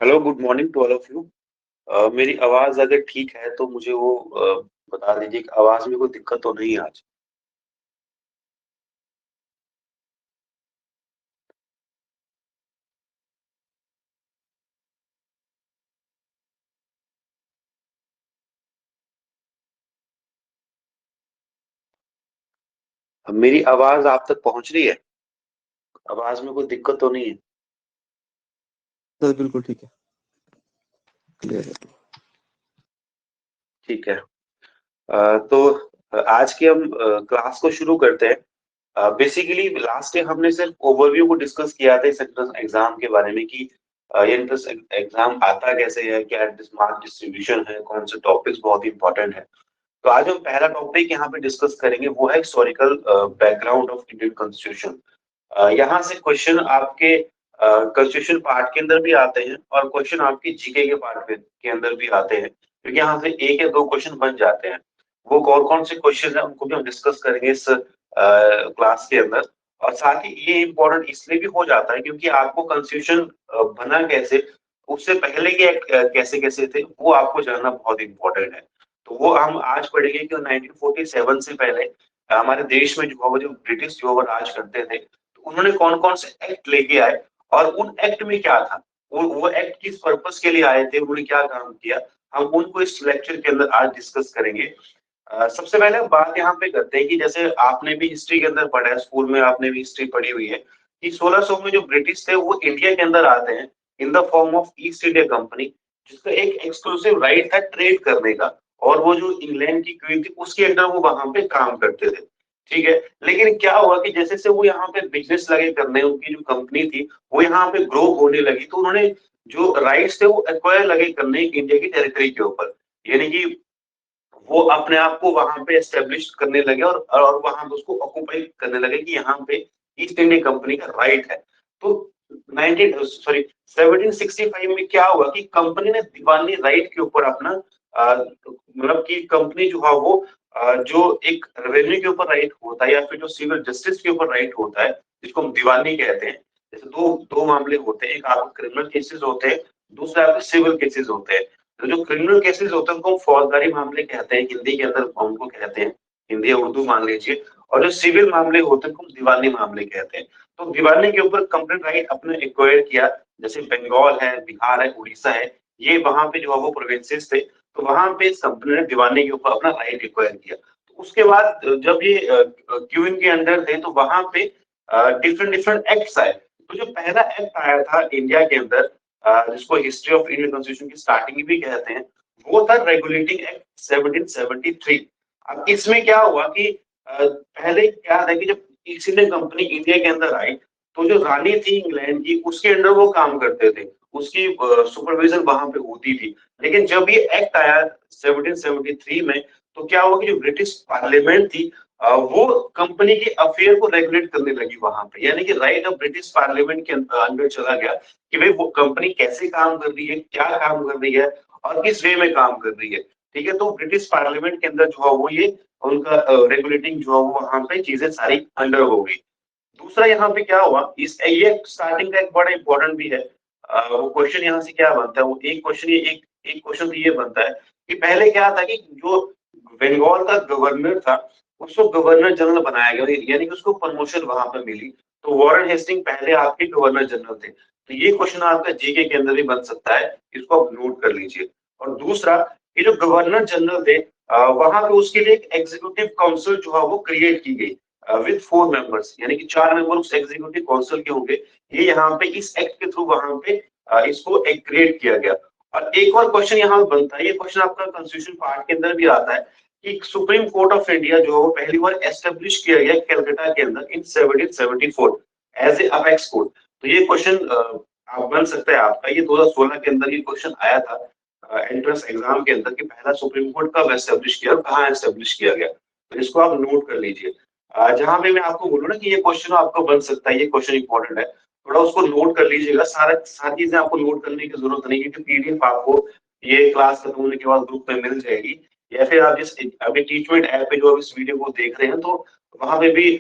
Hello, good morning to all of you. मेरी आवाज अगर ठीक है तो मुझे वो बता दीजिए कि आवाज में कोई दिक्कत तो नहीं है आज। मेरी आवाज आप तक पहुंच रही है? आवाज में कोई दिक्कत तो नहीं है? सर बिल्कुल ठीक है, क्लियर है। ठीक है। तो आज की हम क्लास को शुरू करते हैं। बेसिकली लास्ट टाइम हमने सिर्फ ओवरव्यू को डिस्कस किया था इस एंट्रेंस एग्जाम के बारे में कि ये एंट्रेंस एग्जाम आता कैसे है, क्या मार्क डिस्ट्रीब्यूशन है, कौन से टॉपिक्स बहुत इंपॉर्टेंट है। तो आज हम पहला टॉपिक यहाँ पे डिस्कस करेंगे, वो है historical background of Indian constitution. यहाँ से क्वेश्चन आपके कॉन्स्टिट्यूशन पार्ट के अंदर भी आते हैं और क्वेश्चन आपके जीके के पार्ट के अंदर भी आते हैं, क्योंकि यहाँ से एक या दो क्वेश्चन बन जाते हैं। वो कौन कौन से क्वेश्चन है उनको भी हम डिस्कस करेंगे इस क्लास के अंदर। और साथ ही ये इम्पोर्टेंट इसलिए भी हो जाता है क्योंकि आपको कॉन्स्टिट्यूशन बना कैसे, उससे पहले के एक्ट कैसे कैसे थे, वो आपको जानना बहुत इंपॉर्टेंट है। तो वो हम आज पढ़ेंगे कि 1947 से पहले हमारे देश में जो ब्रिटिश जो राज करते थे, तो उन्होंने कौन कौन से एक्ट लेके आए और उन एक्ट में क्या था, वो एक्ट किस पर्पस के लिए आए थे, उन्होंने क्या काम किया, हम उनको इस लेक्चर के अंदर आज डिस्कस करेंगे। सबसे पहले हम बात यहाँ पे करते हैं कि जैसे आपने भी हिस्ट्री के अंदर पढ़ा है, स्कूल में आपने भी हिस्ट्री पढ़ी हुई है कि 1600 में जो ब्रिटिश थे वो इंडिया के अंदर आते हैं in the form of east India company, जिसका एक एक्सक्लूसिव राइट था ट्रेड करने का। और वो जो इंग्लैंड की क्वीन थी उसके अंदर वो वहां पे काम करते थे। ठीक है। लेकिन क्या हुआ कि जैसे से वो यहाँ पे बिजनेस लगे करने, उनकी जो कंपनी थी वो यहाँ पे ग्रो होने लगी, तो उन्होंने जो राइट्स थे वो एक्वायर लगे करने इंडिया की टेरिटरी के ऊपर। यानी कि वो अपने आप को वहां पे एस्टेब्लिश करने लगे और वहां पे उसको ऑक्युपाई करने लगे कि यहाँ पे ईस्ट इंडिया कंपनी का राइट है। तो 1765 में क्या हुआ कि कंपनी ने दीवानी राइट के ऊपर अपना मतलब कि कंपनी जो है वो जो एक रेवेन्यू के ऊपर राइट होता है या फिर जो सिविल जस्टिस के ऊपर राइट होता है, जिसको हम दीवानी कहते हैं। जैसे दो दो मामले होते हैं, एक आपके क्रिमिनल केसेस होते हैं, दूसरा आपके सिविल केसेस होते हैं। तो जो क्रिमिनल केसेस होते हैं उनको हम फौजदारी मामले कहते हैं, हिंदी के अंदर उनको कहते हैं, हिंदी या उर्दू मान लीजिए। और जो सिविल मामले होते हैं उनको हम दीवानी मामले कहते हैं। तो दीवानी के ऊपर कंप्लीट राइट अपने एक्वायर किया। जैसे बंगाल है, बिहार है, उड़ीसा है, ये वहां पे जो है वो प्रोविंसेस थे, तो वहां पे इस कंपनी ने दीवानी के ऊपर अपना राइट एक्वायर किया। तो उसके बाद जब ये क्यूइन के अंडर थे तो वहां पे डिफरेंट डिफरेंट एक्ट्स आए। तो जो पहला एक्ट आया था इंडिया के अंदर, जिसको हिस्ट्री ऑफ इंडियन कॉन्स्टिट्यूशन की स्टार्टिंग भी कहते हैं, वो था रेगुलेटिंग एक्ट 1773। अब इसमें क्या हुआ कि पहले क्या था कि जब ईस्ट इंडिया कंपनी इंडिया के अंदर आई, तो जो रानी थी इंग्लैंड की उसके अंडर वो काम करते थे, उसकी सुपरविजन वहां पे होती थी। लेकिन जब ये एक्ट आया 1773 में, तो क्या हुआ कि जो ब्रिटिश पार्लियामेंट थी वो कंपनी के अफेयर को रेगुलेट करने लगी वहां पे। यानी कि राइट ऑफ ब्रिटिश पार्लियामेंट के अंदर चला गया कि भाई वो कंपनी कैसे काम कर रही है, क्या काम कर रही है और किस वे में काम कर रही है। ठीक है। तो ब्रिटिश पार्लियामेंट के अंदर जो है वो ये उनका रेगुलेटिंग जो है वो वहां पे चीजें सारी अंडर हो गई। दूसरा यहाँ पे क्या हुआ, इस ये स्टार्टिंग का एक बड़ा इंपॉर्टेंट भी है। वो क्वेश्चन यहाँ से क्या बनता है, वो एक क्वेश्चन ये एक क्वेश्चन तो ये बनता है कि पहले क्या था कि जो बंगाल का गवर्नर था उसको गवर्नर जनरल बनाया गया, यानी कि उसको प्रमोशन वहां पे मिली। तो वॉरेन हेस्टिंग पहले आपके गवर्नर जनरल थे। तो ये क्वेश्चन आपका जीके के अंदर भी बन सकता है, इसको आप नोट कर लीजिए। और दूसरा, ये जो गवर्नर जनरल थे वहां पे उसके लिए एक एग्जीक्यूटिव काउंसिल जो है वो क्रिएट की गई विद 4 मेंबर्स, यानी कि 4 मेंबर उस एग्जीक्यूटिव काउंसिल के होंगे। ये यहाँ पे इस एक्ट के थ्रू वहां पे इसको एक क्रिएट किया गया। और एक और क्वेश्चन यहाँ बनता है, ये क्वेश्चन आपका कॉन्स्टिट्यूशन पार्ट के अंदर भी आता है कि सुप्रीम कोर्ट ऑफ इंडिया जो है वो पहली बार एस्टेब्लिश किया गया कलकत्ता के अंदर इन 1774 एज ए अपेक्स कोर्ट। तो ये क्वेश्चन आप बन सकता है आपका, ये 2016 के अंदर ये क्वेश्चन आया था एंट्रेंस एग्जाम के अंदर कि पहला सुप्रीम कोर्ट कब एस्टेब्लिश किया और कहाँ एस्टेब्लिश किया गया। तो इसको आप नोट कर लीजिए। जहां पे मैं आपको बोलूँ ना कि ये क्वेश्चन आपको बन सकता है, ये क्वेश्चन इंपॉर्टेंट है, थोड़ा उसको नोट कर लीजिएगा। सारा सारी चीजें आपको नोट करने की जरूरत नहीं, क्योंकि पीडीएफ आपको ये क्लास खत्म होने के बाद ग्रुप में मिल जाएगी, या फिर आप जिस अभी टीचमेंट ऐप पे जो आप इस वीडियो को देख रहे हैं तो वहां पे भी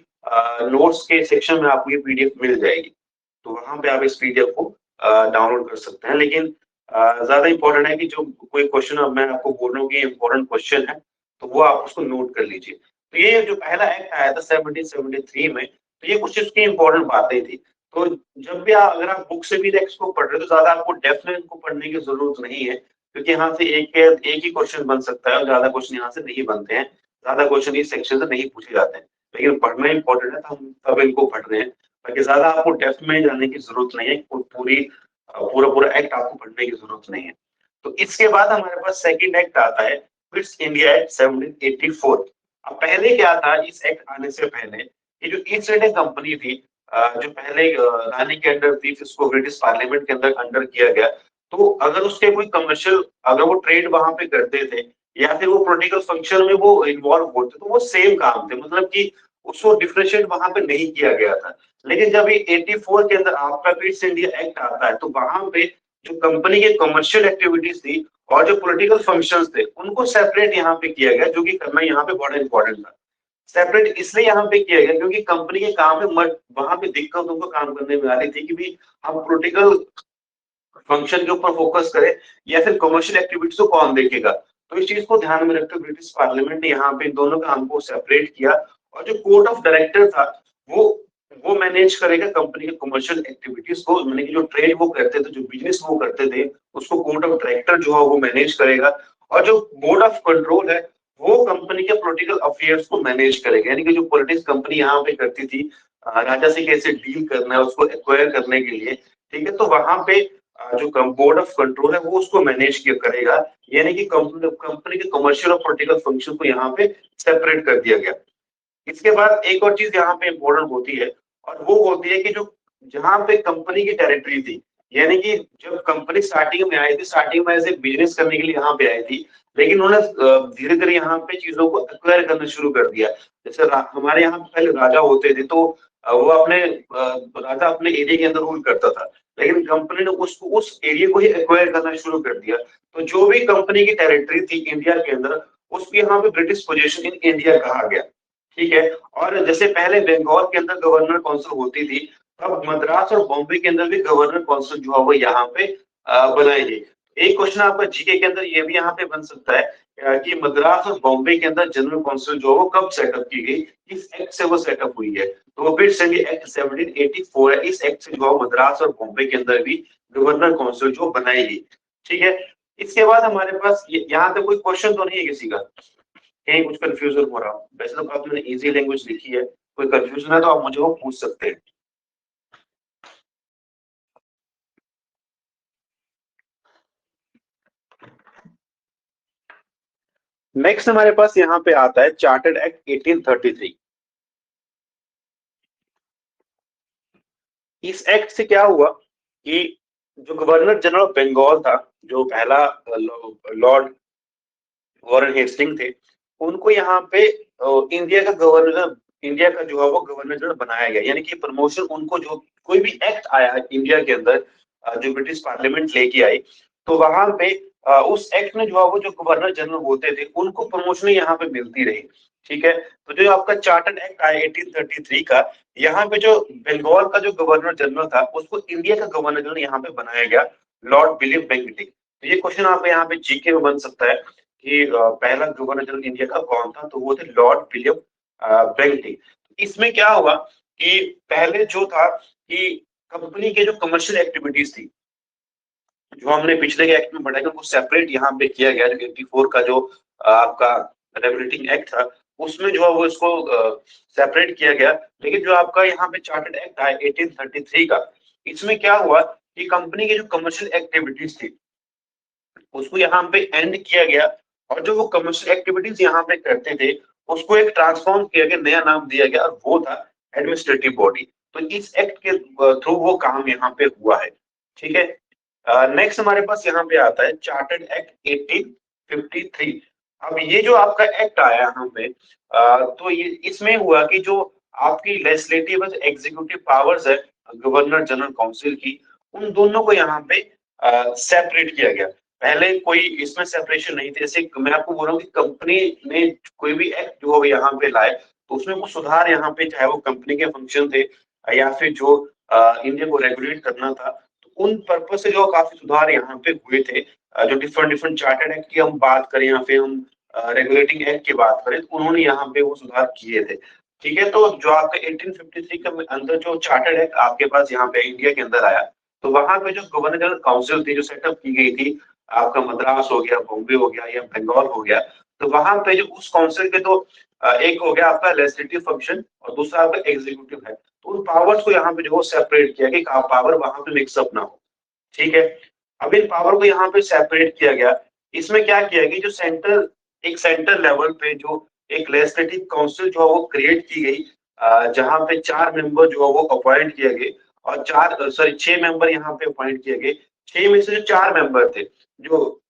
नोट्स के सेक्शन में आपको ये पीडीएफ मिल जाएगी। तो वहां पे आप इस पीडीएफ को डाउनलोड कर सकते हैं। लेकिन ज्यादा इंपॉर्टेंट है कि जो कोई क्वेश्चन अब मैं आपको बोल रहा हूँ कि इंपॉर्टेंट क्वेश्चन है तो वो आप उसको नोट कर लीजिए। तो ये जो पहला एक्ट आया था 1773 में, तो ये कुछ इसकी इंपॉर्टेंट बातें थी। तो जब भी अगर आप बुक से भी टेक्स्ट को पढ़ रहे हो तो ज्यादा आपको डेप्थ में इनको पढ़ने की जरूरत नहीं है, क्योंकि यहाँ से एक ही क्वेश्चन बन सकता है और ज्यादा क्वेश्चन यहाँ से नहीं बनते हैं, ज्यादा क्वेश्चन इस सेक्शन से नहीं पूछे जाते हैं। लेकिन पढ़ना इंपॉर्टेंट है तो हम तब इनको पढ़ रहे हैं, बाकी ज्यादा आपको डेप्थ में जाने की जरूरत नहीं है, पूरी पूरा पूरा एक्ट आपको पढ़ने की जरूरत नहीं है। तो इसके बाद हमारे पास सेकंड एक्ट आता है क्विट्स इंडिया एक्ट 1784। अब पहले क्या था इस एक्ट आने से पहले, ये जो ईस्ट इंडिया कंपनी थी जो पहले रानी के अंडर थी, जिसको ब्रिटिश पार्लियामेंट के अंदर अंडर किया गया, तो अगर उसके कोई कमर्शियल अगर वो ट्रेड वहां पे करते थे या फिर वो पॉलिटिकल फंक्शन में वो इन्वॉल्व होते तो वो सेम काम थे, मतलब कि उसको डिफरेंशिएट वहां पे नहीं किया गया था। लेकिन जब ये 84 के अंदर आपका क्विट्स इंडिया एक्ट आता है तो वहां पे जो कंपनी के कमर्शियल एक्टिविटीज थी और जो पॉलिटिकल फंक्शंस थे उनको सेपरेट यहाँ पे किया गया, जो कि करना यहाँ पे बड़ा इंपॉर्टेंट था। सेपरेट इसलिए यहाँ पे किया गया क्योंकि कंपनी के काम में वहां पे दिक्कत उनको काम करने में आ रही थी कि भी हम पॉलिटिकल फंक्शन के ऊपर फोकस करें या फिर कमर्शियल एक्टिविटीज को कौन देखेगा। तो इस चीज को ध्यान में रखकर ब्रिटिश पार्लियामेंट ने यहाँ पे इन दोनों काम को सेपरेट किया, और जो कोर्ट ऑफ डायरेक्टर था वो वो मैनेज करेगा कंपनी के कमर्शियल एक्टिविटीज को, मतलब कि जो ट्रेड वो करते थे, जो बिजनेस वो करते थे, उसको कोर्ट ऑफ डायरेक्टर जो है वो मैनेज करेगा। और जो बोर्ड ऑफ कंट्रोल है वो कंपनी के पॉलिटिकल अफेयर्स को मैनेज करेगा, यानी कि जो पॉलिटिक्स कंपनी यहाँ पे करती थी राजा से कैसे डील करना है उसको एक्वायर करने के लिए, ठीक है, तो वहां पे जो बोर्ड ऑफ कंट्रोल है वो उसको मैनेज करेगा, यानी कि कंपनी के कमर्शियल और पॉलिटिकल फंक्शन को यहाँ पे सेपरेट कर दिया गया। इसके बाद एक और चीज यहाँ पे इम्पोर्टेंट होती है, और वो होती है कि जो जहाँ पे कंपनी की टेरिटरी थी, यानी कि जब कंपनी स्टार्टिंग में आई थी, स्टार्टिंग में ऐसे बिजनेस करने के लिए यहाँ पे आई थी, लेकिन उन्होंने धीरे धीरे यहाँ पे चीजों को एक्वायर करना शुरू कर दिया। जैसे हमारे यहाँ पे पहले राजा होते थे तो वो अपने राजा अपने एरिया के अंदर रूल करता था, लेकिन कंपनी ने उसको उस एरिया को ही एक्वायर करना शुरू कर दिया। तो जो भी कंपनी की टेरिटरी थी इंडिया के अंदर उसको यहाँ पे ब्रिटिश पोजीशन इन इंडिया कहा गया, ठीक है। और जैसे पहले बंगाल के अंदर गवर्नर काउंसिल होती थी, अब मद्रास और बॉम्बे के अंदर भी गवर्नर काउंसिल जो है वो यहाँ पे बनाई गई। एक क्वेश्चन आपका जीके के अंदर ये भी यहाँ पे बन सकता है कि मद्रास और बॉम्बे के अंदर जनरल काउंसिल जो है वो कब सेटअप की गई, किस एक्ट से वो सेटअप हुई है। तो वो फिर से एक्ट 1784 है, इस एक्ट से जो है मद्रास और बॉम्बे के अंदर भी गवर्नर काउंसिल जो बनाई गई, ठीक है। इसके बाद हमारे पास यहाँ पे कोई क्वेश्चन तो नहीं है किसी का, कहीं कुछ कंफ्यूजन हो रहा हो? वैसे तो आपने इजी लैंग्वेज लिखी है, कोई कंफ्यूजन है तो आप मुझे वो पूछ सकते हैं। नेक्स्ट हमारे पास यहाँ पे आता है चार्टर्ड एक्ट 1833। इस एक्ट से क्या हुआ कि जो गवर्नर जनरल ऑफ बंगाल था, जो पहला लॉर्ड वॉरेन हेस्टिंग थे, उनको यहाँ पे इंडिया का गवर्नर, इंडिया का जो है वो गवर्नर जनरल बनाया गया, यानी कि प्रमोशन उनको, जो कोई भी एक्ट आया है इंडिया के अंदर जो ब्रिटिश पार्लियामेंट लेके आई, तो वहां पे उस एक्ट में जो है वो जो गवर्नर जनरल होते थे उनको प्रमोशन यहाँ पे मिलती रही, ठीक है। तो जो आपका चार्टर्ड एक्ट आया 1833 का, यहाँ पे जो बंगाल का जो गवर्नर जनरल था उसको इंडिया का गवर्नर जनरल यहाँ पे बनाया गया, लॉर्ड विलियम बेंटिक। तो ये क्वेश्चन आप यहाँ पे जीके में बन सकता है कि पहला गवर्नर जनरल इंडिया का कौन था, तो वो थे लॉर्ड विलियम बेंटिक। इसमें क्या हुआ कि पहले जो था कि कंपनी के जो कमर्शियल एक्टिविटीज थी, जो हमने पिछले के एक्ट में पढ़ा उनको सेपरेट यहाँ पे किया गया, जो 84 का जो आपका रेगुलेटिंग एक्ट था उसमें जो है वो इसको सेपरेट किया गया। लेकिन जो आपका यहाँ पे चार्टर्ड एक्ट आया 1833 का, इसमें क्या हुआ कि कंपनी की जो कमर्शियल एक्टिविटीज थी उसको यहाँ पे एंड किया गया, और जो वो कमर्शियल एक्टिविटीज यहाँ पे करते थे उसको एक ट्रांसफॉर्म किया गया, नया नाम दिया गया, और वो था एडमिनिस्ट्रेटिव बॉडी। तो इस एक्ट के थ्रू वो काम यहाँ पे हुआ है, ठीक है। नेक्स्ट हमारे पास यहाँ पे आता है चार्टर्ड एक्ट 1853। अब ये जो आपका एक्ट आया यहाँ पे तो ये इसमें हुआ कि जो आपकी लेजिस्लेटिव एग्जीक्यूटिव पावर्स है गवर्नर जनरल काउंसिल की, उन दोनों को यहाँ पे सेपरेट किया गया। पहले कोई इसमें सेपरेशन नहीं थे, जैसे मैं आपको बोल रहा हूँ कि कंपनी ने कोई भी एक्ट जो यहाँ पे लाए तो उसमें कुछ सुधार यहाँ पे, चाहे वो कंपनी के फंक्शन थे या फिर जो इंडिया को रेगुलेट करना था, तो उन पर्पज से जो काफी सुधार यहाँ पे हुए थे। जो डिफरेंट चार्टर्ड एक्ट की हम बात करें या फिर हम रेगुलेटिंग एक्ट की बात करें, तो उन्होंने यहाँ पे वो सुधार किए थे। ठीक है, तो जो आपका 1853 के अंदर जो चार्टर्ड एक्ट आपके पास यहाँ पे इंडिया के अंदर आया, तो वहां पे जो गवर्नर जनरल काउंसिल थी जो सेटअप की गई थी, आपका मद्रास हो गया, बॉम्बे हो गया या बंगाल हो गया, तो वहां पे जो उस काउंसिल के तो एक हो गया आपका लेजिस्लेटिव फंक्शन और दूसरा आपका एग्जीक्यूटिव है। तो उन पावर्स को यहाँ पे जो सेपरेट किया कि पावर वहां पे मिक्सअप ना हो। ठीक है, अब इन पावर को यहाँ पे सेपरेट किया गया। इसमें क्या किया गया, जो सेंटर लेवल पे जो एक लेजिस्लेटिव काउंसिल जो है वो क्रिएट की गई, जहां पे 4 मेंबर जो है वो अपॉइंट किए गए और 6 मेंबर यहाँ पे अपॉइंट किए गए। 6 में से जो 4 मेंबर थे, जो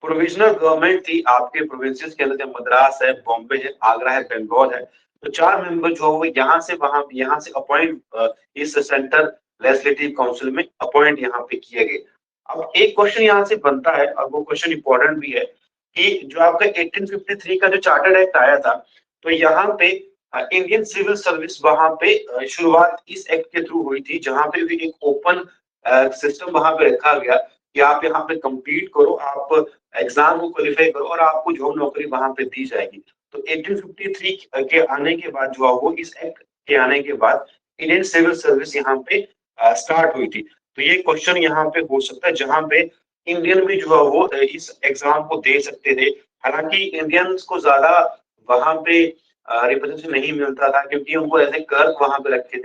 प्रोविजनल गवर्नमेंट थी आपके प्रोविंसेस के अंदर, मद्रास है, बॉम्बे है, आगरा है, बंगाल है, तो 4 मेंबर जो है वो यहाँ से अपॉइंट इस सेंट्रल लेजिस्लेटिव काउंसिल में अपॉइंट यहाँ पे किए गए। अब एक क्वेश्चन यहाँ से बनता है और वो क्वेश्चन इंपॉर्टेंट भी है कि जो आपका 1853 का जो चार्टर्ड एक्ट आया था, तो यहाँ पे इंडियन सिविल सर्विस वहां पे शुरुआत इस एक्ट के थ्रू हुई थी, जहां पे भी एक ओपन सिस्टम वहां पे रखा गया कि आप यहाँ पे compete करो, आप एग्जाम को क्वालिफाई करो और आपको जॉब नौकरी वहां पे दी जाएगी। तो 1853 के आने के बाद जो है वो इस एक्ट के आने के बाद इंडियन सिविल सर्विस यहाँ पे स्टार्ट हुई थी। तो ये क्वेश्चन यहाँ पे हो सकता है जहां पे इंडियन भी जो है वो इस एग्जाम को दे सकते थे। हालांकि इंडियंस को ज्यादा वहां पे रिप्रेजेंटेशन नहीं मिलता था क्योंकि उनको ऐसे क्लर्क वहां पे रखते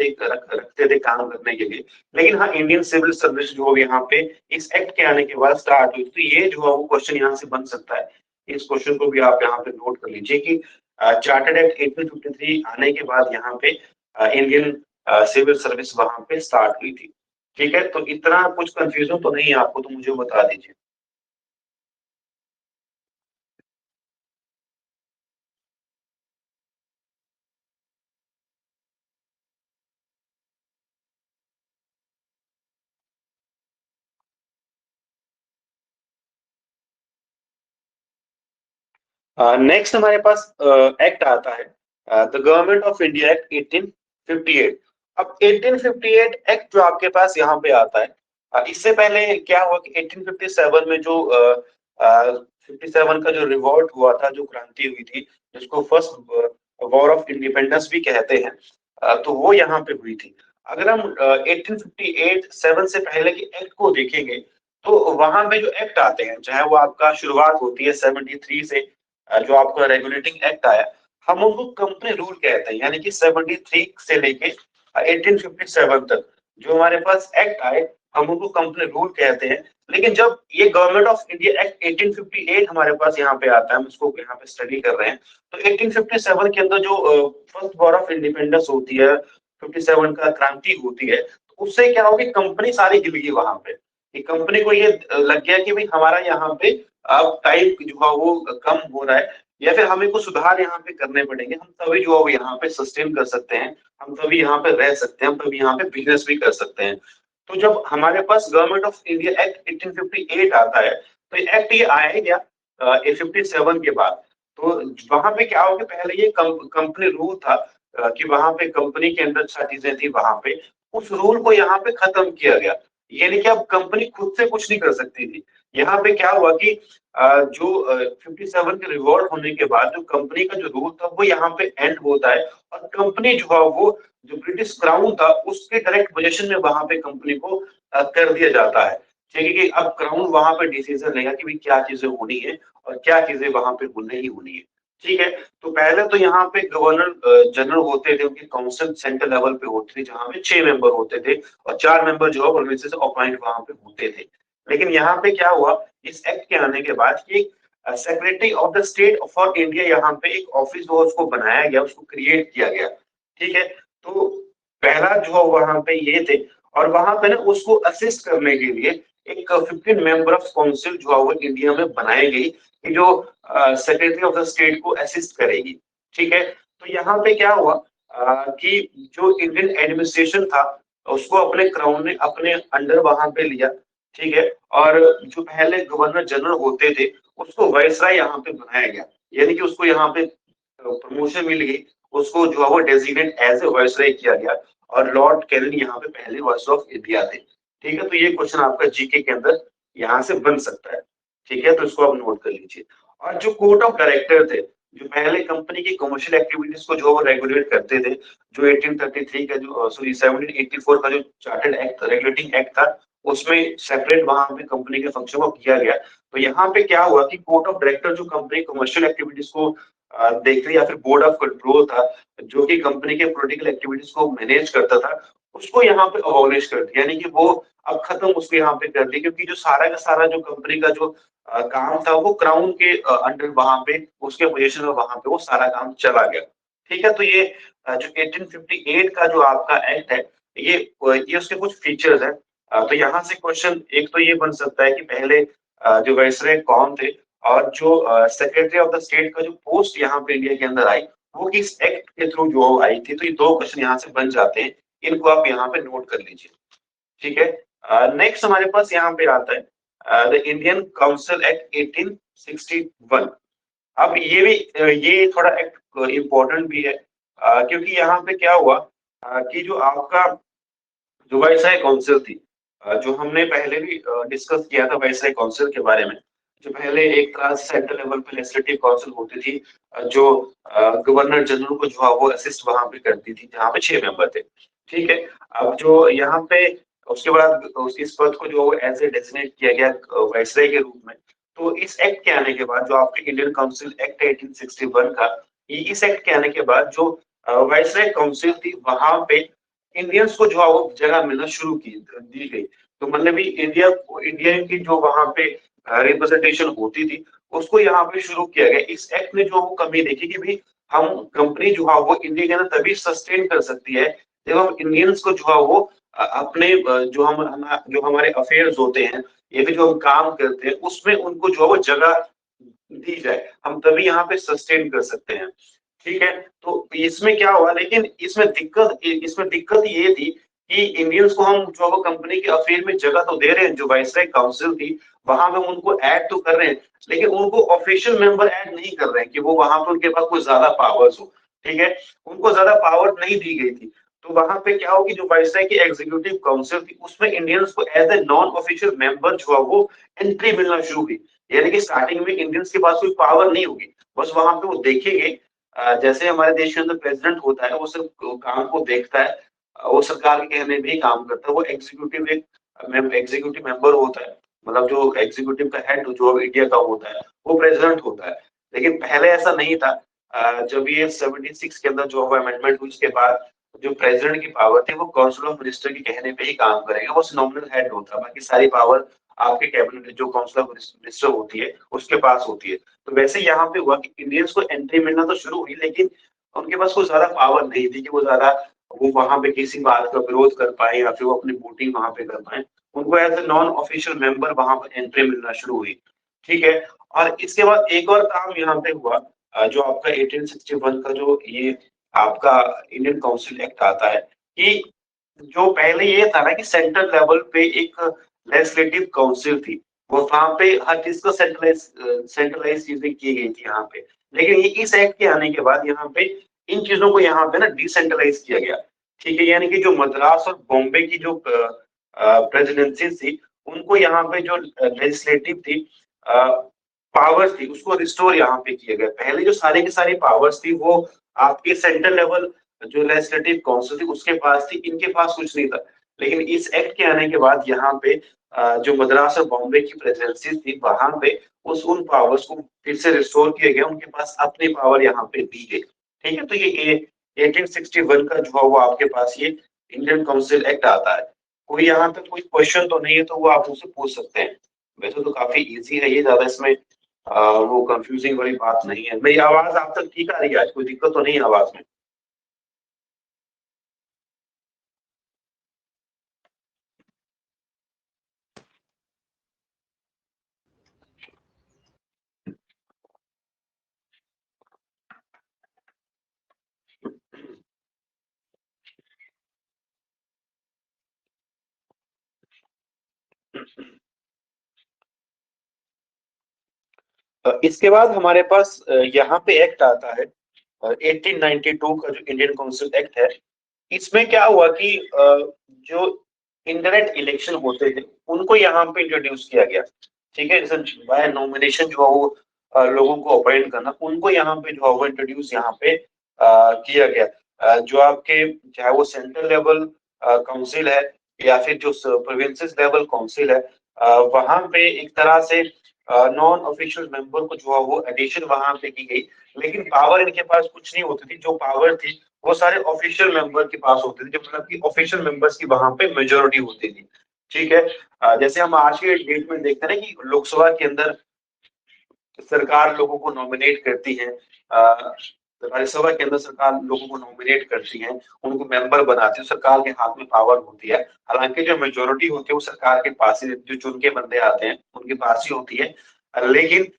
थे काम करने के लिए। लेकिन हाँ, इंडियन सिविल सर्विस जो यहाँ पे इस एक्ट के आने के बाद स्टार्ट हुई। तो ये जो है वो क्वेश्चन यहाँ से बन सकता है। इस क्वेश्चन को भी आप यहाँ पे नोट कर लीजिए कि चार्टर्ड एक्ट 1853 आने के बाद यहाँ पे इंडियन सिविल सर्विस वहां पे स्टार्ट हुई थी। ठीक है, तो इतना कुछ कंफ्यूजन तो नहीं है आपको, तो मुझे बता दीजिए। नेक्स्ट हमारे पास एक्ट आता है, the government of India act 1858। अब 1858 एक्ट जो आपके पास यहाँ पे आता है, इससे पहले क्या हुआ कि 1857 में जो 57 का जो रिवॉल्ट हुआ था, जो क्रांति हुई थी, जिसको फर्स्ट वॉर ऑफ इंडिपेंडेंस भी कहते हैं, तो वो यहाँ पे हुई थी। अगर हम 1858 7 से पहले के एक्ट को देखेंगे, तो वहां पे जो एक्ट आते हैं, चाहे वो आपका शुरुआत होती है 73 से, जो आपका रेगुलेटिंग एक्ट आया, हम उनको कंपनी रूल कहते हैं। यानी कि 73 से लेके 1857 तक जो हमारे पास एक्ट आए, हम उनको कंपनी रूल कहते हैं। लेकिन जब ये गवर्नमेंट ऑफ इंडिया एक्ट 1858 हमारे पास यहाँ पे आता है, हम इसको यहाँ पे स्टडी कर रहे हैं, तो 1857 के अंदर जो फर्स्ट वॉर ऑफ इंडिपेंडेंस होती है, 57 का क्रांति होती है, तो उससे क्या होगी, कंपनी सारी हिल गई वहां पे। कंपनी को ये लग गया कि भाई हमारा यहाँ पे अब टाइम जो है वो कम हो रहा है, या फिर हमें कुछ सुधार यहाँ पे करने पड़ेंगे, हम तभी जो है वो यहाँ पे सस्टेन कर सकते हैं, हम तभी यहाँ पे रह सकते हैं, हम तभी यहाँ पे बिजनेस भी कर सकते हैं। तो जब हमारे पास गवर्नमेंट ऑफ इंडिया एक्ट 1858 आता है, तो एक्ट ये आया ही क्या 57 के बाद। तो वहां पे क्या हो कि पहले ये कंपनी रूल था, कि वहां पे कंपनी के अंदर अच्छा चीजें थी, वहां पे उस रूल को यहाँ पे खत्म किया गया। यानी कि अब कंपनी खुद से कुछ नहीं कर सकती थी। यहाँ पे क्या हुआ कि जो 57 के रिवॉल्ट होने के बाद जो कंपनी का जो रूल था वो यहाँ पे एंड होता है, और कंपनी जो है वो जो ब्रिटिश क्राउन था उसके डायरेक्ट पोजीशन में वहां पे कंपनी को कर दिया जाता है। ठीक है, कि अब क्राउन वहां पे डिसीजन लेगा कि भाई क्या चीजें होनी है और क्या चीजें वहां पे नहीं होनी है। ठीक है, तो पहले तो यहाँ पे गवर्नर जनरल होते थे, उनकी काउंसिल सेंट्रल लेवल पे होती थी, जहां पे 6 मेंबर होते थे और 4 मेंबर जो है प्रोविंस से अपॉइंट वहां पे होते थे। लेकिन यहाँ पे क्या हुआ, इस एक्ट के आने के बाद कि secretary of the state for India यहाँ पे एक ऑफिस जो उसको बनाया गया, उसको क्रिएट किया गया। ठीक है, तो पहला जो वहां पे ये थे, और वहां पे ना उसको असिस्ट करने के लिए एक 15 मेंबर ऑफ काउंसिल जो है वो इंडिया में बनाई गई, कि जो सेक्रेटरी ऑफ द स्टेट को असिस्ट करेगी। ठीक है, तो यहाँ पे क्या हुआ कि जो इंडियन एडमिनिस्ट्रेशन था उसको अपने क्राउन ने अपने अंडर वहां पे लिया। ठीक है, और जो पहले गवर्नर जनरल होते थे उसको वायसराय यहाँ पे बनाया गया, यानी कि उसको यहाँ पे प्रमोशन मिल गई, उसको जो है वो डेजिग्नेट एज ए वायसराय किया गया। और लॉर्ड कैनिंग यहाँ पे पहले वायसराय ऑफ इंडिया थे। ठीक है, तो ये क्वेश्चन आपका जीके के अंदर यहाँ से बन सकता है। ठीक है, तो इसको आप नोट कर लीजिए। और जो कोड ऑफ डायरेक्टर थे, जो पहले कंपनी की कमर्शियल एक्टिविटीज को जो रेगुलेट करते थे, जो 1833 का जो सॉरी 1784 का जो चार्टर्ड एक्ट रेगुलेटिंग एक्ट था, उसमें सेपरेट वहां पे कंपनी के फंक्शन को किया गया। तो यहाँ पे क्या हुआ कि कोड ऑफ डायरेक्टर जो कंपनी कमर्शियल एक्टिविटीज को देख रही, या फिर बोर्ड ऑफ कंट्रोल था जो कि कंपनी के पॉलिटिकल एक्टिविटीज को मैनेज करता था, उसको यहाँ पे अबॉलिश कर दिया, यानी कि वो अब खत्म उसको यहाँ पे कर दिया, क्योंकि जो सारा का सारा जो कंपनी का जो काम था वो क्राउन के अंडर वहां पे उसके पोजीशन में वहां पे वो सारा काम चला गया। ठीक है, तो ये जो 1858 का जो आपका एक्ट है, ये उसके कुछ फीचर्स हैं। तो यहाँ से क्वेश्चन एक तो ये बन सकता है कि पहले जो वाइसरॉय कौन थे, और जो सेक्रेटरी ऑफ द स्टेट का जो पोस्ट यहाँ पे इंडिया के अंदर आई, वो किस एक्ट के थ्रू जो आई थी। तो ये दो क्वेश्चन यहाँ से बन जाते हैं, इनको आप यहाँ पे नोट कर लीजिए। ठीक है, नेक्स्ट हमारे पास यहाँ पे आता है द इंडियन काउंसिल एक्ट 1861। अब ये भी ये थोड़ा एक्ट इम्पोर्टेंट भी है, क्योंकि यहाँ पे क्या हुआ कि जो आपका जो वाइसराय काउंसिल थी, जो हमने पहले भी डिस्कस किया था वाइसराय काउंसिल के बारे में, जो पहले एक सेंट्रल लेवल पे लेजिस्लेटिव काउंसिल होती थी, जो गवर्नर जनरल को जो है वो असिस्ट वहां पे करती थी, जहाँ पे 6 मेंबर थे। ठीक है, अब जो यहाँ पे उसके बाद इस पद को जो एज ए डेजिग्नेट किया गया वाइसराय के रूप में। तो इस एक्ट के आने के बाद जो आपके इंडियन काउंसिल एक्ट 1861 का, इस एक्ट के आने के बाद जो वाइसराय काउंसिल थी, वहां पे इंडियंस को जो है वो जगह मिलना शुरू की दी गई। तो मतलब भी इंडिया की जो वहां पे रिप्रेजेंटेशन होती थी, उसको यहाँ पे शुरू किया गया। इस एक्ट ने जो वो कमी देखी कि भाई हम कंपनी जो है वो इंडिया के अंदर तभी सस्टेन कर सकती है जब हम इंडियंस को जो है वो अपने जो हमारे अफेयर्स होते हैं, ये भी जो हम काम करते हैं, उसमें उनको जो है वो जगह दी जाए, हम तभी यहाँ पे सस्टेन कर सकते हैं। ठीक है, तो इसमें क्या हुआ, लेकिन इसमें दिक्कत ये थी कि इंडियंस को हम जो वो कंपनी के अफेयर में जगह तो दे रहे हैं, जो वाइसराय काउंसिल थी वहां पे उनको ऐड तो कर रहे हैं, लेकिन उनको ऑफिशियल मेंबर ऐड नहीं कर रहे हैं कि वो वहां पे उनके पास कोई ज्यादा पावर्स हो। ठीक है, उनको ज्यादा पावर नहीं दी गई थी। तो वहां पे क्या होगी, जो वाइसराय की एग्जीक्यूटिव काउंसिल थी, उसमें इंडियंस को as a non official member जो है वो एंट्री मिलना शुरू हुई। यानी कि स्टार्टिंग में इंडियंस के पास कोई पावर नहीं होगी, बस वहां पे वो देखेंगे। जैसे हमारे देश के अंदर प्रेसिडेंट होता है, वो सिर्फ काम को देखता है, वो सरकार के कहने पे ही काम करता है। वो एग्जीक्यूटिव मेंबर होता है, मतलब जो एग्जीक्यूटिव का हेड जो इंडिया का होता है वो प्रेसिडेंट होता है। लेकिन पहले ऐसा नहीं था। जब ये 76 के अंदर जो अमेंडमेंट हुई, उसके बाद जो प्रेसिडेंट की पावर थी वो काउंसिल ऑफ मिनिस्टर के कहने पे ही काम करेगा, वो नॉमिनल हेड होता है, बाकी सारी पावर आपके कैबिनेट जो काउंसिल ऑफ मिनिस्टर होती है उसके पास होती है। तो वैसे यहाँ पे हुआ कि इंडियंस को एंट्री मिलना तो शुरू हुई, लेकिन उनके पास कोई ज्यादा पावर नहीं थी कि वो वहां पे किसी बात का विरोध कर पाए या फिर वो अपनी वोटिंग वहां पे कर पाए। उनको as a non official member वहां पर एंट्री मिलना शुरू हुई। ठीक है, और इसके बाद एक और काम यहाँ पे हुआ, जो आपका 1861 का जो ये आपका इंडियन काउंसिल एक्ट आता है, कि जो पहले ये था ना कि सेंट्रल लेवल पे एक लेजिस्लेटिव काउंसिल थी, वो वहां पे हर चीज को सेंट्रलाइज चीजें की गई थी यहाँ पे। लेकिन ये इस एक्ट के आने के बाद यहाँ पे इन चीजों को यहाँ पे ना डिसेंट्रलाइज किया गया। ठीक है, यानी कि जो मद्रास और बॉम्बे की जो प्रेसिडेंसी थी, उनको यहाँ पे जो लेजिस्लेटिव थी पावर्स थी, उसको रिस्टोर यहाँ पे किया गया। पहले जो सारी की सारी पावर्स थी वो आपके सेंट्रल लेवल जो लेजिस्लेटिव काउंसिल थी उसके पास थी, इनके पास कुछ नहीं था। लेकिन इस एक्ट के आने के बाद यहाँ पे जो मद्रास और बॉम्बे की प्रेसिडेंसी थी, वहां पे उन पावर्स को फिर से रिस्टोर किया गया, उनके पास अपनी पावर यहाँ पे दी गई। ठीक है, तो ये 1861 का जो है वो आपके पास ये इंडियन काउंसिल एक्ट आता है। कोई यहाँ पे कोई क्वेश्चन तो नहीं है तो वो आप मुझसे पूछ सकते हैं। वैसे तो काफी इजी है ये, ज्यादा इसमें वो कंफ्यूजिंग वाली बात नहीं है। मेरी आवाज आप तक ठीक आ रही है? आज कोई दिक्कत तो नहीं है आवाज में? इसके बाद हमारे पास यहाँ पे एक्ट आता है 1892 का जो इंडियन काउंसिल एक्ट है। इसमें क्या हुआ कि जो इनडायरेक्ट इलेक्शन होते थे उनको यहाँ पे इंट्रोड्यूस किया गया। ठीक है, जैसे बाय नॉमिनेशन जो है वो लोगों को अपॉइंट करना, उनको यहाँ पे जो है वो इंट्रोड्यूस यहाँ पे किया गया। जो आपके चाहे वो सेंट्रल लेवल काउंसिल है या फिर जो प्रोविंसेस लेवल काउंसिल है, वहां पे एक तरह से नॉन ऑफिशियल मेंबर को जो है वो एडिशन वहां पे की गई। लेकिन पावर इनके पास कुछ नहीं होती थी, जो पावर थी वो सारे ऑफिशियल मेंबर के पास होते थे, जो मतलब कि ऑफिशियल मेंबर्स की वहां पे मेजोरिटी होती थी। ठीक है, जैसे हम आज के डेट में देखते हैं ना कि लोकसभा के अंदर सरकार लोगों को नॉमिनेट करती है, राज्यसभा के अंदर सरकार लोगों को नॉमिनेट करती है, उनको मेंबर बनाती है, सरकार के हाथ में पावर होती है। हालांकि जो मेजोरिटी होती है वो सरकार के पास ही, जो चुन के बंदे आते हैं उनके पास ही होती है। लेकिन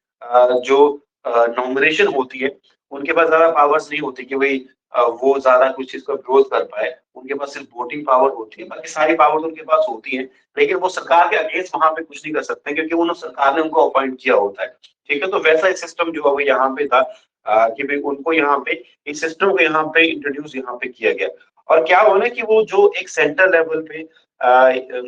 जो नॉमिनेशन होती है उनके पास ज्यादा पावर्स नहीं होती कि भाई वो ज्यादा कुछ चीज का विरोध कर पाए। उनके पास सिर्फ वोटिंग पावर होती है, बाकी सारी पावर उनके पास होती है। लेकिन वो सरकार के अगेंस्ट वहां पे कुछ नहीं कर सकते क्योंकि उन्होंने सरकार ने उनको अपॉइंट किया होता है। ठीक है, तो वैसा सिस्टम जो है वो यहाँ पे था कि भाई उनको यहाँ पे इस सिस्टम को यहाँ पे इंट्रोड्यूस यहाँ पे किया गया। और क्या हुआ ना कि वो जो एक सेंट्रल लेवल पे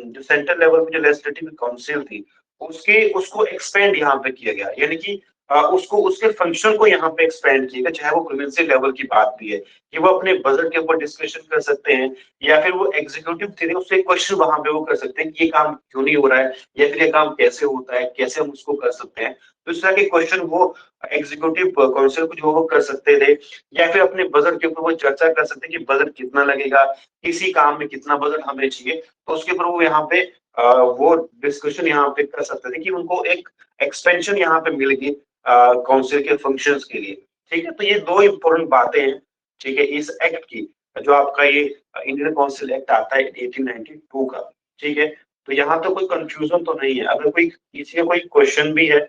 जो सेंट्रल लेवल पे जो लेजिस्लेटिव काउंसिल थी उसके उसको एक्सपेंड यहाँ पे किया गया, यानी कि उसको उसके फंक्शन को यहाँ पे एक्सपेंड किया गया। चाहे वो प्रोविंशियल लेवल की बात भी है कि वो अपने बजट के ऊपर डिस्कशन कर सकते हैं, या फिर वो एग्जीक्यूटिव थे उससे क्वेश्चन वहां पे वो कर सकते हैं कि ये काम क्यों नहीं हो रहा है, या फिर ये काम कैसे होता है, कैसे हम उसको कर सकते हैं। तो इस तरह के क्वेश्चन वो एग्जीक्यूटिव काउंसिल को जो वो कर सकते थे, या फिर अपने बजट के ऊपर वो चर्चा कर सकते हैं कि बजट कितना लगेगा, किसी काम में कितना बजट हमें चाहिए। तो उसके ऊपर वो यहाँ पे वो डिस्कशन यहाँ पे कर सकते थे कि उनको एक एक्सपेंशन यहाँ पे मिल गई काउंसिल के फंक्शंस के लिए। ठीक है, तो ये दो इंपॉर्टेंट बातें हैं ठीक है इस एक्ट की, जो आपका ये इंडियन काउंसिल एक्ट आता है 1892 का। ठीक है, तो यहाँ तो कोई कंफ्यूजन तो नहीं है। अगर कोई किसी का कोई क्वेश्चन भी है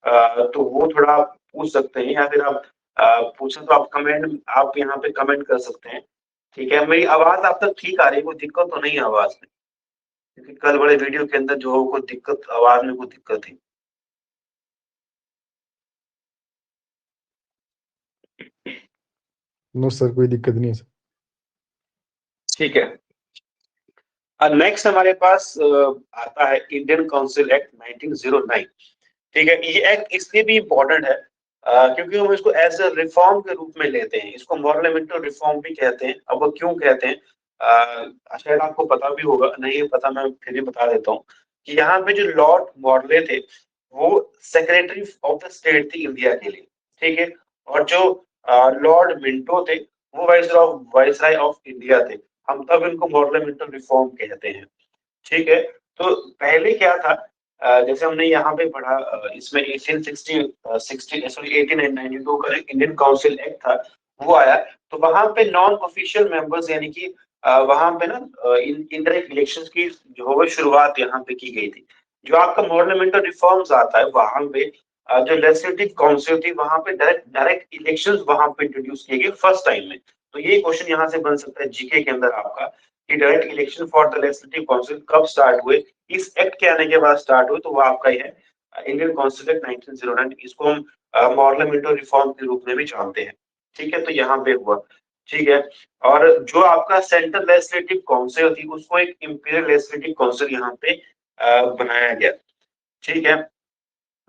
तो वो थोड़ा आप पूछ सकते हैं, या फिर आप पूछे तो आप कमेंट, आप यहाँ पे कमेंट कर सकते हैं। ठीक है, मेरी आवाज आप तक ठीक आ रही है, कोई दिक्कत तो नहीं है आवाज में? क्योंकि कल बड़े वीडियो के अंदर जो है कोई दिक्कत, आवाज में कोई दिक्कत थी। नो सर, कोई दिक्कत नहीं है सर। ठीक है, नेक्स्ट हमारे पास आता है इंडियन काउंसिल एक्ट 1909। ठीक है, ये एक्ट इसलिए भी इम्पोर्टेंट है क्योंकि हम इसको एज ए रिफॉर्म के रूप में लेते हैं। इसको मॉर्लेमेंटल रिफॉर्म भी कहते हैं। अब वो क्यों कहते हैं शायद आपको पता भी होगा, नहीं पता मैं फिर भी बता देता हूँ कि यहाँ पे जो लॉर्ड मॉर्ले थे वो सेक्रेटरी ऑफ द स्टेट थी इंडिया के लिए। ठीक है, और जो लॉर्ड मिंटो थे वो वाइसराय ऑफ इंडिया थे। हम तब इनको मॉर्लेमेंटल रिफॉर्म कहते हैं। ठीक है, तो पहले क्या था जैसे हमने यहाँ पे पढ़ा इसमें 1892 का इंडियन काउंसिल एक्ट था वो आया। तो वहां पे नॉन ऑफिशियल मेंबर्स यानी कि वहां पे ना इनडायरेक्ट इलेक्शंस की जो है वो शुरुआत यहाँ पे की गई थी। जो आपका मॉर्लेमेंटल रिफॉर्म्स आता है वहां पे जो लेजिस्लेटिव काउंसिल थी वहां पे डायरेक्ट डायरेक्ट इलेक्शंस वहां पे इंट्रोड्यूस किए गए फर्स्ट टाइम में। तो ये क्वेश्चन यहाँ से बन सकता है जीके के अंदर आपका कि direct election for the legislative council कब स्टार्ट हुए, इस एक्ट के आने के बाद स्टार्ट हुए। तो वो आपका ही है इंडियन काउंसिल एक्ट 1909। इसको हम मॉर्लेमेंटल रिफॉर्म के रूप में भी जानते हैं। ठीक है, तो यहाँ पे हुआ। ठीक है, और जो आपका सेंट्रल लेजिस्लेटिव काउंसिल थी उसको एक इंपीरियल लेजिस्लेटिव काउंसिल यहाँ पे बनाया गया। ठीक है,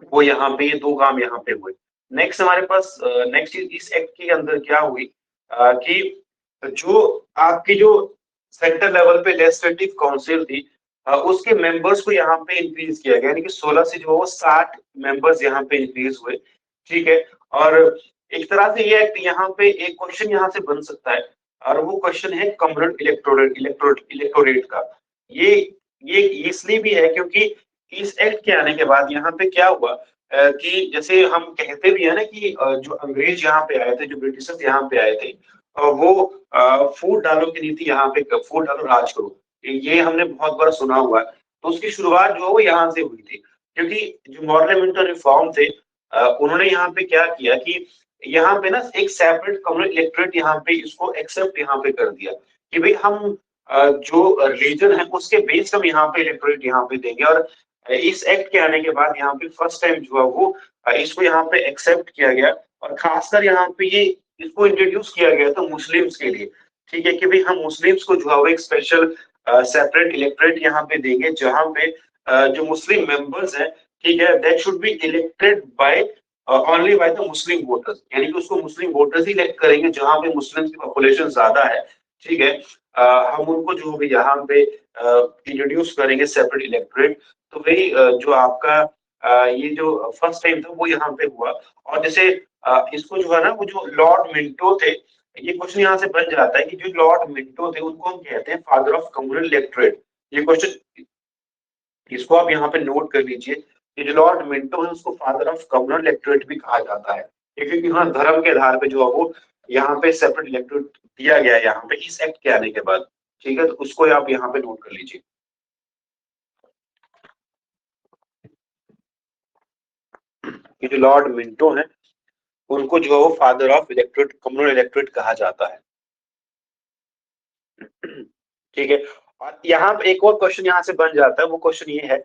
वो यहाँ पे ये दो काम यहाँ पे हुए। नेक्स्ट हमारे पास नेक्स्ट चीज इस एक्ट के अंदर क्या हुई कि जो आपकी जो सेंट्रल लेवल पे लेजिस्लेटिव काउंसिल थी उसके मेंबर्स को यहाँ पे इंक्रीज किया गया, यानी कि 16 से जो 60 मेंबर्स यहाँ पे इंक्रीज हुए। ठीक है, और एक तरह से ये एक्ट यहाँ पे एक क्वेश्चन यहाँ से बन सकता है, और वो क्वेश्चन है कम्युनल इलेक्टोरेट का। ये इसलिए भी है क्योंकि इस एक्ट के आने के बाद यहाँ पे क्या हुआ कि जैसे हम कहते भी है ना कि जो अंग्रेज यहाँ पे आए थे, जो ब्रिटिशर्स यहाँ पे आए थे, वो फूट डालो की नीति यहाँ पे, फूट डालो राज करो, ये हमने बहुत बार सुना हुआ है। तो उसकी शुरुआत जो है वो यहाँ से हुई थी, क्योंकि जो मॉर्लेमेंटल रिफॉर्म थे उन्होंने यहाँ पे क्या किया कि यहाँ पे ना एक सेपरेट कम्युनल इलेक्टोरेट यहाँ पे इसको एक्सेप्ट यहाँ पे कर दिया कि भाई हम जो रिलीजन है उसके बेस हम यहाँ पे इलेक्टोरेट यहाँ पे देंगे। और इस एक्ट के आने के बाद यहाँ पे फर्स्ट टाइम जो है वो इसको यहाँ पे एक्सेप्ट किया गया, और खासकर यहाँ पे ये इसको इंट्रोड्यूस किया गया था मुस्लिम्स के लिए। ठीक है, कि भाई हम मुस्लिम्स को जो है वो एक स्पेशल सेपरेट इलेक्टोरेट यहाँ पे देंगे, जहाँ पे जो मुस्लिम मेंबर्स हैं, ठीक है, that should be elected by only by the Muslim voters, यानी कि उसको मुस्लिम वोटर्स ही इलेक्ट करेंगे जहाँ पे मुस्लिम की पॉपुलेशन ज्यादा है, ठीक है। हम उनको जो भी यहाँ पे इंट्रोड्यूस करेंगे सेपरेट इलेक्टोरेट। तो वही जो आपका ये जो फर्स्ट टाइम था वो यहाँ पे हुआ। और जैसे इसको जो है ना, वो जो लॉर्ड मिंटो थे, ये क्वेश्चन यहाँ से बन जाता है कि जो लॉर्ड मिंटो थे उनको हम कहते हैं फादर ऑफ कम्युनल इलेक्टोरेट। ये क्वेश्चन, इसको आप यहाँ पे नोट कर लीजिए कि जो लॉर्ड मिंटो है उसको फादर ऑफ कम्युनल इलेक्टोरेट भी कहा जाता है, क्योंकि हाँ धर्म के आधार पे जो है वो यहाँ पे सेपरेट इलेक्टोरेट दिया गया है यहाँ पे इस एक्ट के आने के बाद, ठीक है। तो उसको आप यहाँ पे नोट कर लीजिए। ये जो लॉर्ड मिंटो है उनको जो है वो father of electorate communal electorate कहा जाता है, ठीक है। और यहाँ पे एक और क्वेश्चन यहाँ से बन जाता है, वो क्वेश्चन ये है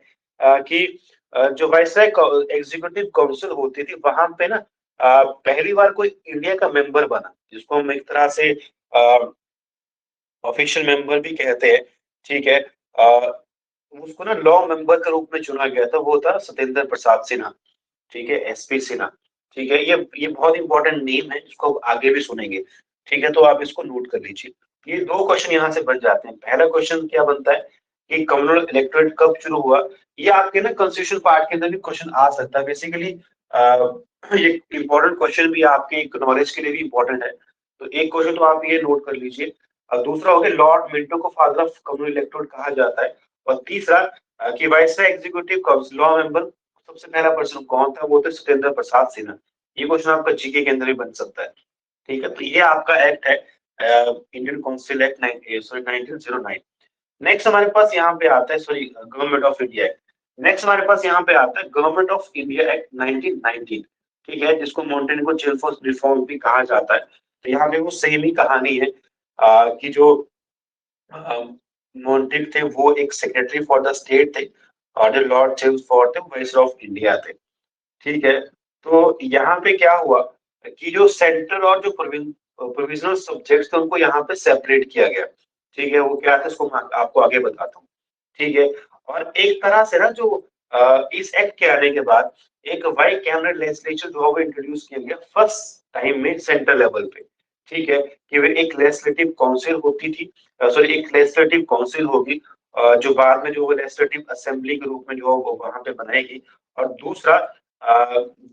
कि जो वाइसराय एग्जीक्यूटिव काउंसिल होती थी वहां पे ना पहली बार कोई इंडिया का मेंबर बना, जिसको हम एक तरह से ऑफिशियल मेंबर भी कहते हैं, ठीक है। उसको ना लॉ मेंबर के रूप में चुना गया था, वो था सत्येंद्र प्रसाद सिन्हा, ठीक है, एसपी सिन्हा, ठीक है। ये बहुत इंपॉर्टेंट नेम है, इसको आगे भी सुनेंगे, ठीक है। तो आप इसको नोट कर लीजिए। ये दो क्वेश्चन यहाँ से बन जाते हैं। पहला क्वेश्चन क्या बनता है कि कम्युनल इलेक्टोरेट कब शुरू हुआ, ये आपके ना कॉन्स्टिट्यूशन पार्ट के अंदर भी क्वेश्चन आ सकता है। बेसिकली ये इंपॉर्टेंट क्वेश्चन भी आपके नॉलेज के लिए भी इंपॉर्टेंट है। तो एक क्वेश्चन तो आप ये नोट कर लीजिए। दूसरा हो गया लॉर्ड मिंटो को फादर ऑफ कम्युनल इलेक्टोरेट कहा जाता है। और तीसरा कि viceroy executive council law member सबसे पहला पर्सन कौन था, वो था सत्येंद्र प्रसाद सिन्हा। ये क्वेश्चन आपका जीके के अंदर भी बन सकता है, ठीक है। तो ये आपका एक्ट है इंडियन काउंसिल एक्ट 1909। नेक्स्ट हमारे पास यहाँ पे आता है government of India act. Next हमारे पास यहाँ पे आता है गवर्नमेंट ऑफ इंडिया एक्ट 1919, ठीक है, जिसको मॉन्टेनेग्रो जेल फोर्स रिफॉर्म भी कहा जाता है। तो यहाँ पे वो सेम ही कहानी है कि जो मॉन्टेग थे वो एक सेक्रेटरी फॉर द स्टेट थे और जो लॉर्ड चेम्सफोर्ड थे वाइसरॉय ऑफ इंडिया थे, ठीक है। तो यहाँ पे क्या हुआ कि जो सेंट्रल और जो प्रोविजनल सब्जेक्ट्स थे उनको यहाँ पे सेपरेट किया गया, ठीक है। वो क्या था इसको मैं आपको आगे बताता हूँ, ठीक है। और एक तरह से ना जो इस एक्ट के आने के बाद एक वाई कैबिनेट लेजिस्लेचर जो है वो इंट्रोड्यूस किया गया फर्स्ट टाइम में सेंट्रल लेवल पे, ठीक है। कि वे एक लेजिस्लेटिव काउंसिल होती थी, सॉरी एक लेजिस्लेटिव काउंसिल होगी जो बाद में जो लेजिस्लेटिव असेंबली के रूप में जो वहां पे बनाएगी। और दूसरा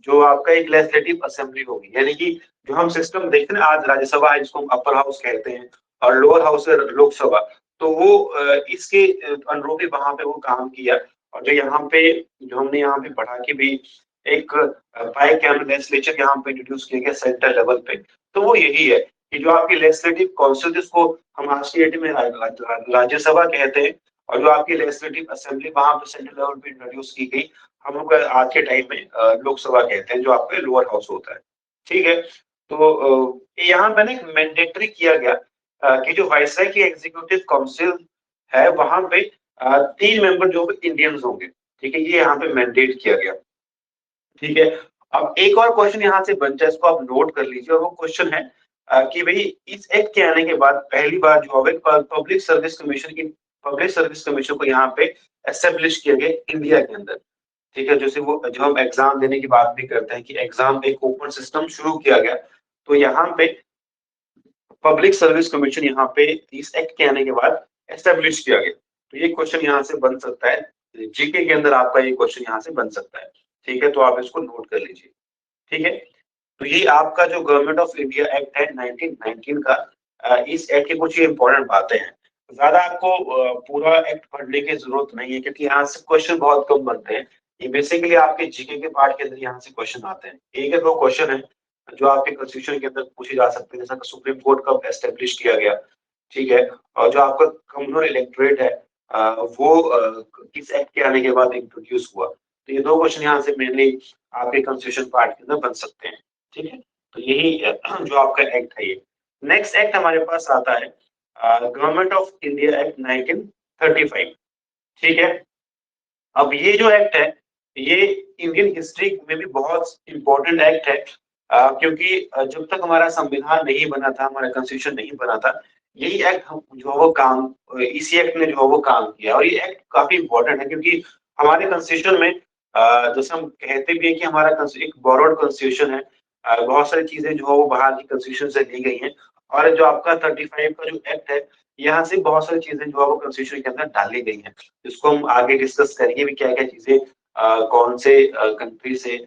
जो आपका एक लेजिस्लेटिव असेंबली होगी, यानी कि जो हम सिस्टम देखते हैं आज राज्यसभा है जिसको हम अपर हाउस कहते हैं और लोअर हाउस है लोकसभा, तो वो इसके अनुरूप ही वहां पे वो काम किया। और जो यहाँ पे जो हमने यहाँ पे पढ़ा कि भी एक बाई कैबिनेट लेजिस्लेचर यहाँ पे इंट्रोड्यूस किया गया सेंट्रल लेवल पे, तो वो यही है कि जो आपकी लेजिस्लेटिव काउंसिल जिसको हम आज की डेट में राज्यसभा कहते हैं और जो आपकी लेजिस्लेटिव असेंबली वहां पे सेंट्रल लेवल पे इंट्रोड्यूस की गई, हम लोग आज के टाइम में लोकसभा कहते हैं जो आपका लोअर हाउस होता है, ठीक है। तो यहाँ पे ना मैंडेटरी किया गया कि जो वाइसराय की एग्जीक्यूटिव काउंसिल है वहां पे 3 मेंबर जो इंडियंस होंगे, ठीक है। ये यहाँ पे मैंडेट किया गया, ठीक है। अब एक और क्वेश्चन यहाँ से बन जाए, इसको आप नोट कर लीजिए। और वो क्वेश्चन है कि भाई इस एक्ट के आने के बाद पहली बार जो है पब्लिक सर्विस कमीशन को यहाँ पे एस्टेब्लिश किया गया इंडिया के अंदर, ठीक है। जैसे वो जो हम एग्जाम देने की बात भी करते हैं कि एग्जाम एक ओपन सिस्टम शुरू किया गया, तो यहाँ पे पब्लिक सर्विस कमीशन यहाँ पे इस एक्ट के आने के बाद एस्टेब्लिश किया गया। तो ये क्वेश्चन यहाँ से बन सकता है, जीके के अंदर आपका ये क्वेश्चन यहाँ से बन सकता है, ठीक है। तो आप इसको नोट कर लीजिए, ठीक है। तो ये आपका जो गवर्नमेंट ऑफ इंडिया एक्ट है 1919 का, इस एक्ट की कुछ इंपॉर्टेंट बातें हैं। ज्यादा आपको पूरा एक्ट पढ़ने की जरूरत नहीं है क्योंकि यहाँ से क्वेश्चन बहुत कम बनते हैं। ये बेसिकली आपके जीके के पार्ट के अंदर यहाँ से क्वेश्चन आते हैं। एक या दो क्वेश्चन है जो आपके कॉन्स्टिट्यूशन के अंदर पूछे जा सकते हैं, जैसा सुप्रीम कोर्ट कब एस्टेब्लिश किया गया, ठीक है। और जो आपका कम्युनल इलेक्टोरेट है वो किस एक्ट के आने के बाद इंट्रोड्यूस हुआ। तो ये दो क्वेश्चन यहाँ से मेनली आपके कॉन्स्टिट्यूशन पार्ट के अंदर बन सकते हैं, ठीक है। तो यही जो आपका एक्ट है ये। नेक्स्ट एक्ट हमारे पास आता है गवर्नमेंट ऑफ इंडिया एक्ट 1935, ठीक है। अब ये जो एक्ट है ये इंडियन हिस्ट्री में भी बहुत इंपॉर्टेंट एक्ट है क्योंकि जब तक हमारा संविधान नहीं बना था, हमारा कॉन्स्टिट्यूशन नहीं बना था, यही एक्ट हम जो है वो काम, इसी एक्ट ने जो है वो काम किया। और ये एक्ट काफी इंपॉर्टेंट है क्योंकि हमारे कॉन्स्टिट्यूशन में जैसे हम कहते भी हैं कि हमारा एक बोरोड कॉन्स्टिट्यूशन है, बहुत सारी चीजें जो है वो बाहर की कॉन्स्टिट्यूशन से ली गई हैं। और जो आपका 35 का जो एक्ट है, यहाँ से बहुत सारी चीजें जो है वो कॉन्स्टिट्यूशन के अंदर डाली गई हैं, जिसको हम आगे डिस्कस करेंगे भी क्या क्या चीजें कौन से कंट्री से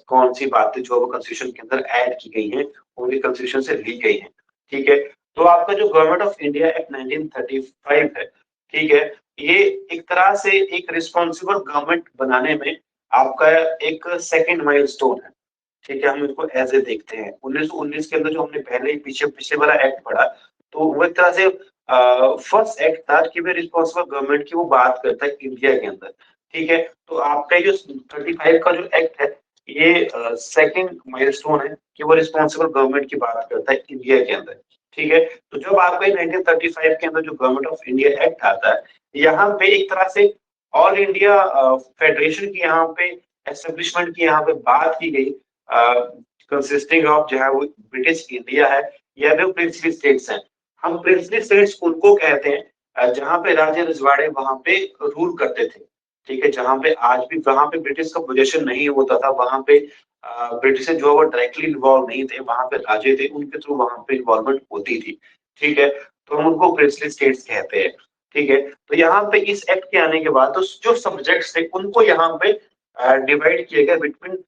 कौन सी बातें जो है वो कॉन्स्टिट्यूशन के अंदर ऐड की गई हैं, वो भी कॉन्स्टिट्यूशन से ली गई हैं। ठीक है, तो आपका जो गवर्नमेंट ऑफ इंडिया एक्ट 1935 है, ठीक है, ये एक तरह से एक रिस्पॉन्सिबल गवर्नमेंट बनाने में आपका एक सेकंड माइलस्टोन है। ठीक है, हम इसको एज ए देखते हैं। 1919 के अंदर जो हमने पहले पीछे पिछले वाला एक्ट पढ़ा, तो वो एक तरह से फर्स्ट एक्ट था कि वे रिस्पॉन्सिबल गवर्नमेंट की वो बात करता है इंडिया के अंदर। ठीक है, तो आपका जो 35 का जो एक्ट है, ये सेकंड माइलस्टोन है कि वो रिस्पॉन्सिबल गवर्नमेंट की बात करता है इंडिया के अंदर। ठीक है, तो जब आपका 1935 के अंदर जो गवर्नमेंट ऑफ इंडिया एक्ट आता है, यहाँ पे एक तरह से ऑल इंडिया फेडरेशन की यहाँ पे एस्टेब्लिशमेंट की यहाँ पे बात की गई, कंसिस्टिंग ऑफ जो है वो ब्रिटिश इंडिया है या जो प्रिंसली स्टेट्स हैं। हम प्रिंसली स्टेट्स उनको कहते हैं जहाँ पे राजे रजवाड़े वहां पे रूल करते थे। ठीक है, जहाँ पे आज भी वहां पे ब्रिटिश का पोजेशन नहीं होता था, वहां पे ब्रिटिश जो है वो डायरेक्टली इन्वॉल्व नहीं थे, वहां पे राजे थे, उनके थ्रू वहां पे इन्वॉल्वमेंट होती थी। ठीक है, तो हम उनको प्रिंसली स्टेट्स कहते हैं। ठीक है, तो यहाँ पे इस एक्ट के आने के बाद तो जो सब्जेक्ट्स थे उनको यहाँ पे डिवाइड किया गया between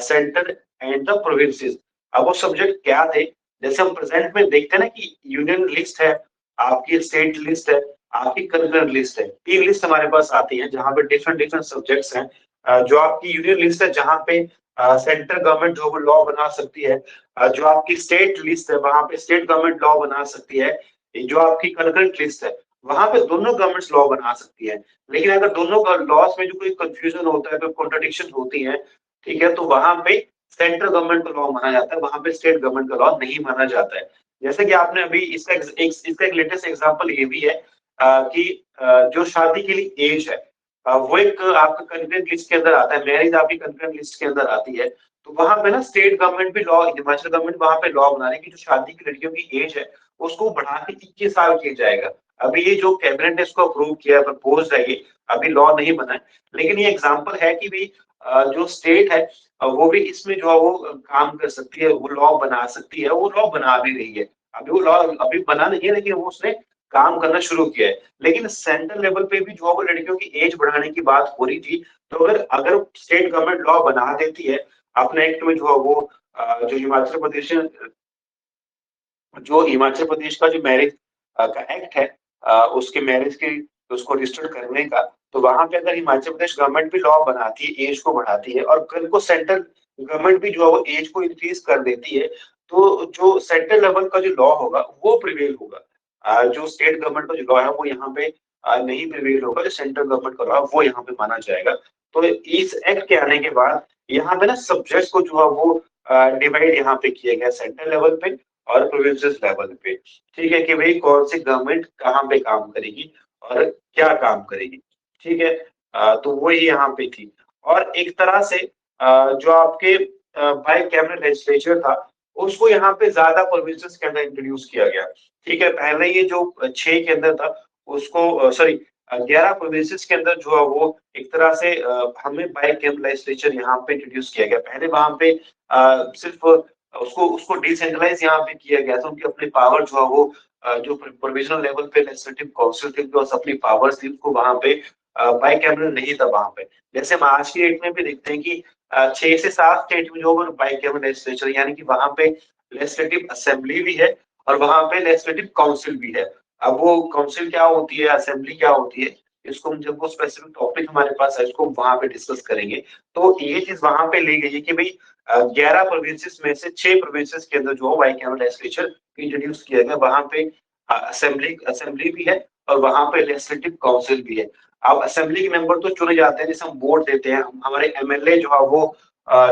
centre and the provinces. अब वो सब्जेक्ट क्या थे, जैसे हम प्रेजेंट में देखते हैं ना कि यूनियन लिस्ट है, आपकी स्टेट लिस्ट है, आपकी करेंट लिस्ट है, तीन लिस्ट हमारे पास आती है जहाँ पे डिफरेंट डिफरेंट सब्जेक्ट्स हैं। जो आपकी यूनियन लिस्ट है जहाँ पे सेंट्रल गवर्नमेंट जो लॉ बना सकती है, जो आपकी स्टेट लिस्ट है वहां पे स्टेट गवर्नमेंट लॉ बना सकती है, जो आपकी करेंट लिस्ट है वहां पे दोनों गवर्नमेंट्स लॉ बना सकती है। लेकिन अगर दोनों लॉस में जो कोई कंफ्यूजन होता है, कोई कॉन्ट्रडिक्शन होती है, ठीक है, तो वहां पे सेंट्रल गवर्नमेंट का लॉ माना जाता है, वहां पे स्टेट गवर्नमेंट का लॉ नहीं माना जाता है। जैसे कि आपने अभी इसका एक लेटेस्ट एग्जांपल ये भी है कि जो शादी के लिए एज है, वो एक आपका कंकरेंट लिस्ट के अंदर आता है, मैरिज आपकी कंकरेंट लिस्ट के अंदर आती है। तो वहां पे ना स्टेट गवर्नमेंट भी लॉ, हिमाचल गवर्नमेंट वहां पे लॉ बना रही है कि जो शादी की लड़कियों की एज है उसको बढ़ा के 21 साल किया जाएगा। अभी ये जो कैबिनेट ने इसको अप्रूव किया, प्रपोज है, ये अभी लॉ नहीं बना है, लेकिन ये एग्जाम्पल है कि भाई जो स्टेट है वो भी इसमें जो है वो काम कर सकती है, वो लॉ बना सकती है, वो लॉ बना भी रही है। अभी वो लॉ अभी बना नहीं है, लेकिन वो उसने काम करना शुरू किया है। लेकिन सेंट्रल लेवल पे भी जो है वो लड़कियों की एज बढ़ाने की बात हो रही थी। तो अगर अगर स्टेट गवर्नमेंट लॉ बना देती है अपने एक्ट में, जो है वो जो हिमाचल प्रदेश का जो मैरिज का एक्ट है, उसके मैरिज की उसको रजिस्टर करने का, तो वहां पे अगर हिमाचल प्रदेश गवर्नमेंट भी लॉ बनाती है, एज को बढ़ाती है, और कल को सेंट्रल गवर्नमेंट भी जो है वो एज को इंक्रीज कर देती है, तो जो सेंट्रल लेवल का जो लॉ होगा वो प्रिवेल होगा। जो स्टेट गवर्नमेंट का जो लॉ है वो यहाँ पे नहीं प्रिवेल होगा, जो सेंट्रल गवर्नमेंट का लॉ है वो यहाँ पे माना जाएगा। तो इस एक्ट के आने के बाद यहाँ पे ना सब्जेक्ट्स को जो है वो डिवाइड यहाँ पे किया गया, सेंट्रल लेवल पे और प्रोविंसेस लेवल पे। ठीक है, कि भाई कौन सी गवर्नमेंट कहाँ पे काम करेगी और क्या काम करेगी। ठीक है, तो वो यहाँ पे थी। और एक तरह से जो आपके बाई कैबिनेट लेजिस्लेचर था, उसको यहाँ पे ज्यादा प्रोविंसेस के अंदर इंट्रोड्यूस किया गया। ठीक है, पहले ये जो 6 के अंदर था उसको, सॉरी 11 प्रोविंसेस के अंदर जो है वो एक तरह से हमें बाई कैबिनेट लेजिस्लेचर यहाँ पे इंट्रोड्यूस किया गया। पहले वहां पे सिर्फ उसको उसको डिसेंट्रलाइज यहाँ पे किया गया था, उनकी अपनी पावर जो है वो जो प्रोविजनल लेवल पे लेजिस्लेटिव काउंसिल थी उनके पास अपनी पावर्स थी, उनको वहां पे बाई कैबिनेट नहीं था वहां पे। जैसे हम आज की डेट में भी देखते हैं कि 6 से 7 स्टेट में जो बाई कैबिनेट लेजिस्लेचर, यानी कि वहां पे लेजिस्लेटिव असेंबली भी है और वहां पे लेजिस्लेटिव काउंसिल भी है। अब वो काउंसिल क्या होती है, असेंबली क्या होती है, इसको हम जब वो स्पेसिफिक टॉपिक हमारे पास है इसको वहां पे डिस्कस करेंगे। तो ये चीज वहां पे ली गई है कि भाई 11 प्रोविंसेस में से 6 प्रोविंसेस के अंदर जो बाई कैबिनेट लेजिस्लेचर इंट्रोड्यूस किया गया, वहां पे असेंबली भी है और वहां पे लेजिस्लेटिव काउंसिल भी है। अब असेंबली के मेंबर तो चुने जाते हैं, जैसे हम वोट देते हैं, हमारे एमएलए जो है वो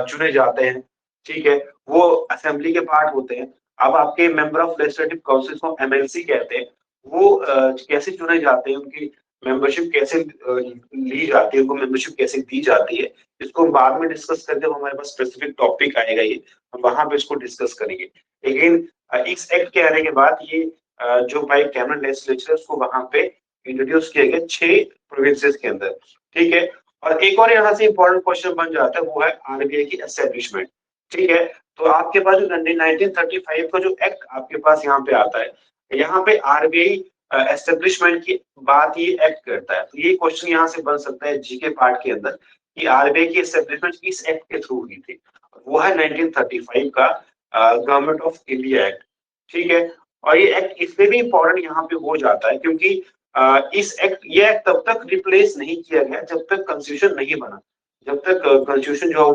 चुने जाते हैं। ठीक है, वो असेंबली के पार्ट होते हैं। अब आपके मेंबर ऑफ लेजिस्लेटिव काउंसिल को एमएलसी कहते हैं, वो कैसे चुने जाते हैं, उनकी मेंबरशिप कैसे ली जाती है, उनको मेंबरशिप कैसे दी जाती है, इसको हम बाद में डिस्कस करते हैं। हमारे पास स्पेसिफिक टॉपिक आएगा, ये हम वहां पे इसको डिस्कस करेंगे। लेकिन इस एक्ट के आने के बाद ये जो बाय कैबिनेट लेजिस्लेचर उसको वहां पे इंट्रोड्यूस किया गया 6 प्रोविंसेस के अंदर, ठीक है। और एक और यहाँ से इंपॉर्टेंट क्वेश्चन बन जाता है, वो है आरबीआई की एस्टेब्लिशमेंट, ठीक है। तो आपके पास जो 1935 का जो एक्ट आपके पास यहाँ पे आता है, यहाँ पे आरबीआई एस्टेब्लिशमेंट की बात ये एक्ट करता है। तो ये क्वेश्चन यहाँ से बन सकता है जीके पार्ट के अंदर कि आरबीआई की एस्टेब्लिशमेंट इस एक्ट के थ्रू हुई थी, वो है 1935 का गवर्नमेंट ऑफ इंडिया एक्ट, ठीक है। और ये एक्ट इसलिए भी इम्पोर्टेंट यहाँ पे हो जाता है क्योंकि ये एक्ट तब तक रिप्लेस नहीं किया गया जब तक कॉन्स्टिट्यूशन नहीं बना, जब तक कॉन्स्टिट्यूशन जो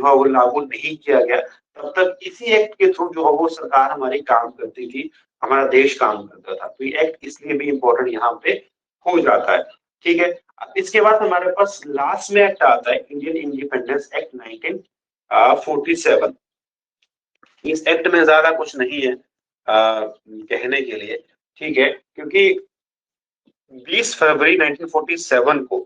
है वो लागू नहीं किया गया, तब तक इसी एक्ट के थ्रू जो है वो सरकार हमारी काम करती थी, हमारा देश काम करता था। तो ये एक्ट इसलिए भी इम्पोर्टेंट यहाँ पे हो जाता है, ठीक है। इसके बाद हमारे पास लास्ट में एक्ट आता है इंडियन इंडिपेंडेंस एक्ट 1947। इस एक्ट में ज्यादा कुछ नहीं है कहने के लिए, ठीक है, क्योंकि 20 फरवरी 1947 को,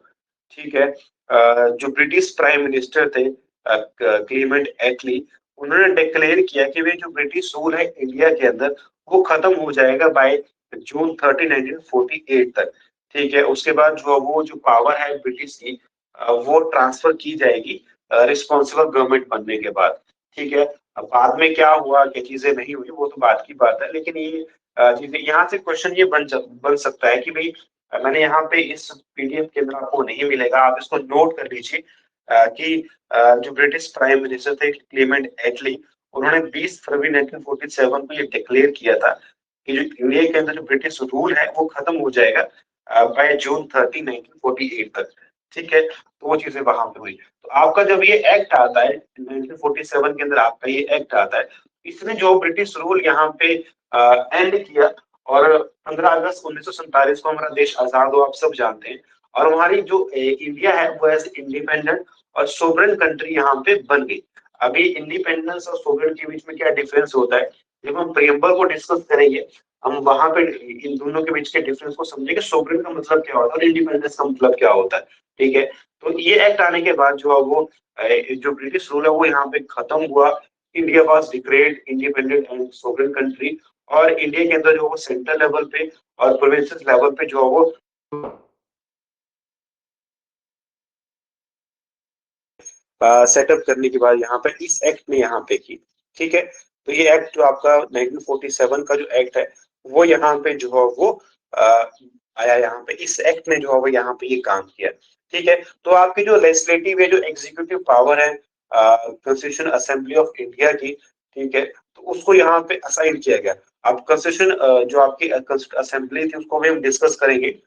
ठीक है, जो ब्रिटिश प्राइम मिनिस्टर थे क्लीमेंट एटली, उन्होंने डिक्लेयर किया कि वे जो ब्रिटिश रूल है इंडिया के अंदर वो खत्म हो जाएगा बाय जून 30 1948 तक, ठीक है। उसके बाद जो पावर है ब्रिटिश की वो ट्रांसफर की जाएगी रिस्पॉन्सिबल गवर्नमेंट बनने के बाद, ठीक है। अब बाद में क्या हुआ, क्या चीजें नहीं हुई, वो तो बात की बात है, लेकिन ये चीजें यहाँ से क्वेश्चन ये बन सकता है कि भाई मैंने यहाँ पे इस पीडीएफ के अंदर आपको नहीं मिलेगा, आप इसको नोट कर लीजिए कि जो ब्रिटिश प्राइम मिनिस्टर थे क्लेमेंट एटली, उन्होंने 20 फरवरी 1947 को ये डिक्लेयर किया था कि जो इंडिया के अंदर जो ब्रिटिश रूल है वो खत्म हो जाएगा बाय जून 30 1948 तक, ठीक है। तो वो चीजें वहां पे हुई। तो आपका जब ये एक्ट आता है 1947 के अंदर, आपका ये एक्ट आता है, इसने जो ब्रिटिश रूल यहाँ पे एंड किया, और 15 अगस्त 1947 को हमारा देश आजाद हुआ, आप सब जानते हैं। और हमारी जो इंडिया है वो एज इंडिपेंडेंट और सोवरेन कंट्री यहाँ पे बन गई। अभी इंडिपेंडेंस और सोवरेन के बीच में क्या डिफरेंस होता है, जब हम प्रियम्बल को डिस्कस करेंगे, हम वहां पे इन दोनों के बीच के डिफरेंस को समझेंगे, सोवरेन का मतलब क्या होता है और इंडिपेंडेंस का मतलब क्या होता है, ठीक है। तो ये एक्ट आने के बाद जो है वो जो ब्रिटिश रूल है वो यहाँ पे खत्म हुआ। India was declared independent and sovereign country, और इंडिया के अंदर जो वो सेंट्रल लेवल पे और प्रोविंसेस लेवल पे जो है वो सेटअप करने के बाद यहाँ पे इस एक्ट ने यहाँ पे की, ठीक है। तो ये एक्ट जो आपका 1947 का जो एक्ट है वो यहाँ पे जो है वो आया, यहाँ पे इस एक्ट ने जो है वो यहाँ पे ये काम किया, ठीक है। तो आपकी जो लेजिस्लेटिव है, जो एग्जीक्यूटिव पावर है कॉन्स्टिट्यूशन असेंबली ऑफ इंडिया की, ठीक है, तो उसको यहाँ पे असाइन किया गया। अब कॉन्स्टिट्यूशन जो आपकी असेंबली थी उसको भी हम डिस्कस करेंगे,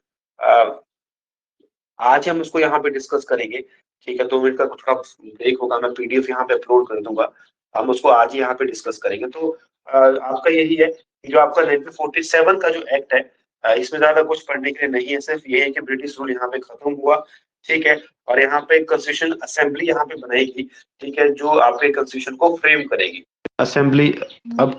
आज हम उसको यहाँ पे डिस्कस करेंगे, ठीक है। 2 मिनट का कुछ का ब्रेक होगा, मैं पीडीएफ यहाँ पे अपलोड कर दूंगा, हम उसको आज ही यहाँ पे डिस्कस करेंगे। तो आपका यही है कि जो आपका 1947 का जो एक्ट है, इसमें ज्यादा कुछ पढ़ने के लिए नहीं है, सिर्फ ये है कि ब्रिटिश रूल यहाँ पे खत्म हुआ, ठीक है। और यहाँ पे कॉन्स्टिट्यूशन असेंबली यहाँ पे बनाएगी, ठीक है, जो आपके कॉन्स्टिट्यूशन को फ्रेम करेगी। असेंबली अब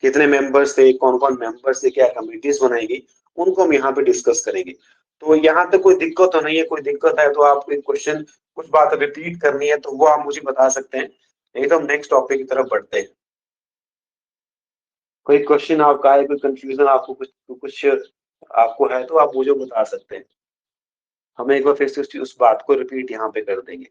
कितने मेंबर्स थे, कौन कौन मेंबर्स थे, क्या कमिटीज बनाएगी, उनको हम यहाँ पे डिस्कस करेंगे। तो यहाँ तक कोई दिक्कत तो नहीं है, कोई दिक्कत है तो आपको क्वेश्चन कुछ बात रिपीट करनी है तो वो आप मुझे बता सकते हैं, नहीं तो हम नेक्स्ट टॉपिक की तरफ बढ़ते हैं। कोई क्वेश्चन आपका है, कोई कंफ्यूजन आपको कुछ आपको है तो आप मुझे बता सकते हैं, हम एक बार फिर से उस बात को रिपीट यहाँ पे कर देंगे।